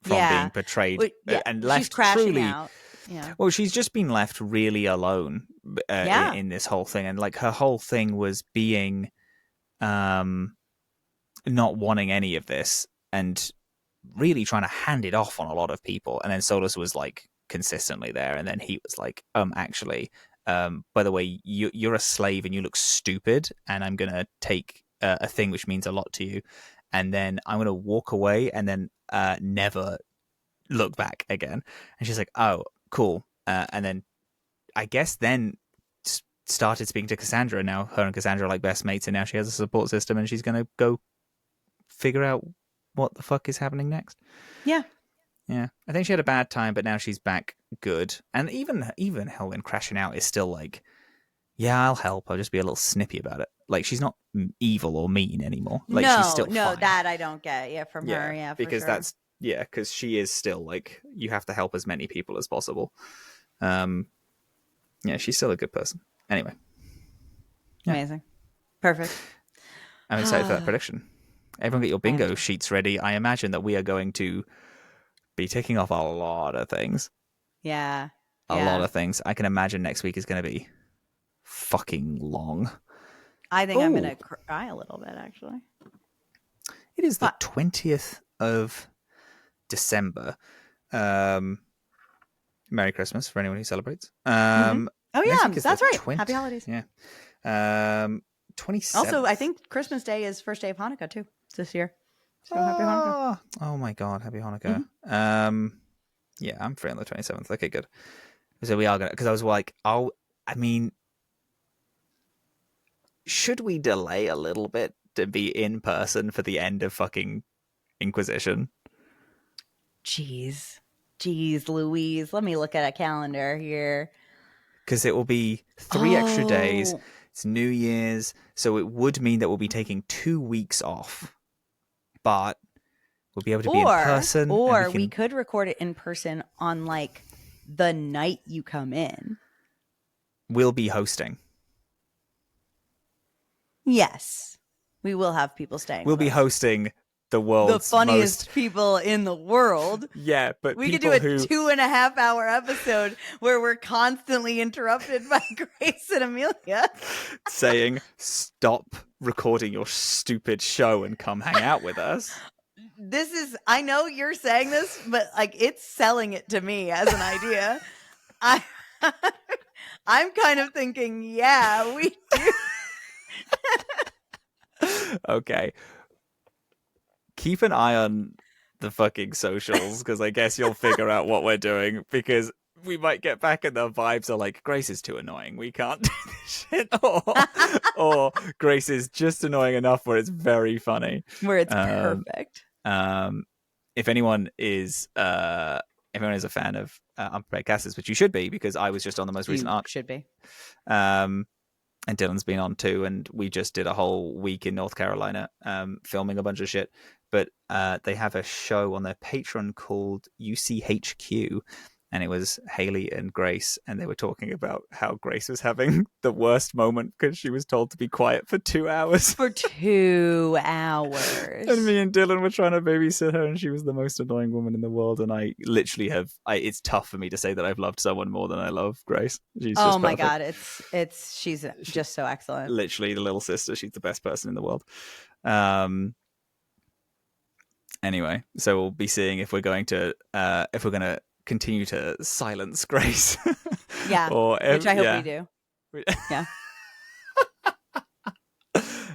from being portrayed and left she's crashing truly out. Yeah. Well, she's just been left really alone in this whole thing, and like her whole thing was being not wanting any of this and really trying to hand it off on a lot of people. And then Solus was like consistently there, and then he was like, actually, by the way, you're a slave and you look stupid, and I'm gonna take a thing which means a lot to you, and then I'm gonna walk away and then never look back again. And she's like, oh, cool. And then I guess then started speaking to Cassandra. Now her and Cassandra are like best mates, and now she has a support system, and she's gonna go figure out what the fuck is happening next. Yeah. I think she had a bad time, but now she's back good. And even Helwyn crashing out is still like, yeah, I'll help. I'll just be a little snippy about it. Like, she's not evil or mean anymore. Like, she's still fine. That I don't get. From her. Yeah, for because sure. because she is still like, you have to help as many people as possible. She's still a good person. Anyway. Yeah. Amazing. Perfect. I'm excited for that prediction. Everyone get your bingo sheets ready. I imagine that we are going to be ticking off a lot of things. Yeah. A lot of things. I can imagine next week is going to be fucking long. I think I'm going to cry a little bit, actually. It is the 20th of December. Merry Christmas for anyone who celebrates. Oh, yeah. That's right. 20th. Happy holidays. Yeah. 27th. Also, I think Christmas Day is first day of Hanukkah, too, this year. So happy Hanukkah. Oh my God. Happy Hanukkah. Yeah, I'm free on the 27th. Okay, good. So we are gonna, because I was like, oh, I mean, should we delay a little bit to be in person for the end of fucking Inquisition? Jeez. Jeez, Louise. Let me look at a calendar here. Because it will be 3 extra days. Oh, It's New Year's, so it would mean that we'll be taking 2 weeks off, but we'll be able to be in person, and we we can. could record it in person on like the night you come in. We'll be hosting. Yes. We will have people staying We'll with be us. hosting the The world's funniest most. people in the world. Yeah, but We could people do a who 2.5 hour episode where we're constantly interrupted by Grace and Amelia. saying, "Stop recording your stupid show and come hang out with us." This is, I know you're saying this, but like it's selling it to me as an idea. I I'm kind of thinking, yeah, we do. Okay. Keep an eye on the fucking socials, because I guess you'll figure out what we're doing, because we might get back and the vibes are like, Grace is too annoying, we can't do this shit, or Grace is just annoying enough where it's very funny. Where it's Um, perfect. if anyone is a fan of Unprepared Casters, which you should be, because I was just on the most recent You arc, should be. and Dylan's been on too, and we just did a whole week in North Carolina filming a bunch of shit. But they have a show on their Patreon called UCHQ, and it was Haley and Grace, and they were talking about how Grace was having the worst moment because she was told to be quiet for 2 hours. For 2 hours. And me and Dylan were trying to babysit her, and she was the most annoying woman in the world. And I literally it's tough for me to say that I've loved someone more than I love Grace. She's just my perfect. God, she's just so excellent. Literally the little sister. She's the best person in the world. Anyway, so we'll be seeing if we're going to continue to silence Grace. Yeah, which I hope we do. Yeah.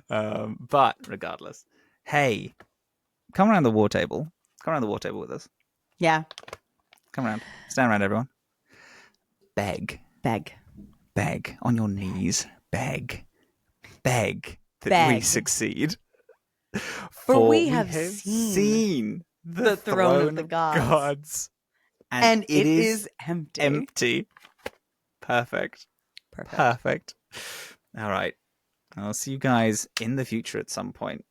But regardless, hey, come around the war table. Come around the war table with us. Yeah. Come around. Stand around, everyone. Beg on your knees. Beg that we succeed. For we have seen the throne of the gods. And it is empty. Perfect. All right. I'll see you guys in the future at some point.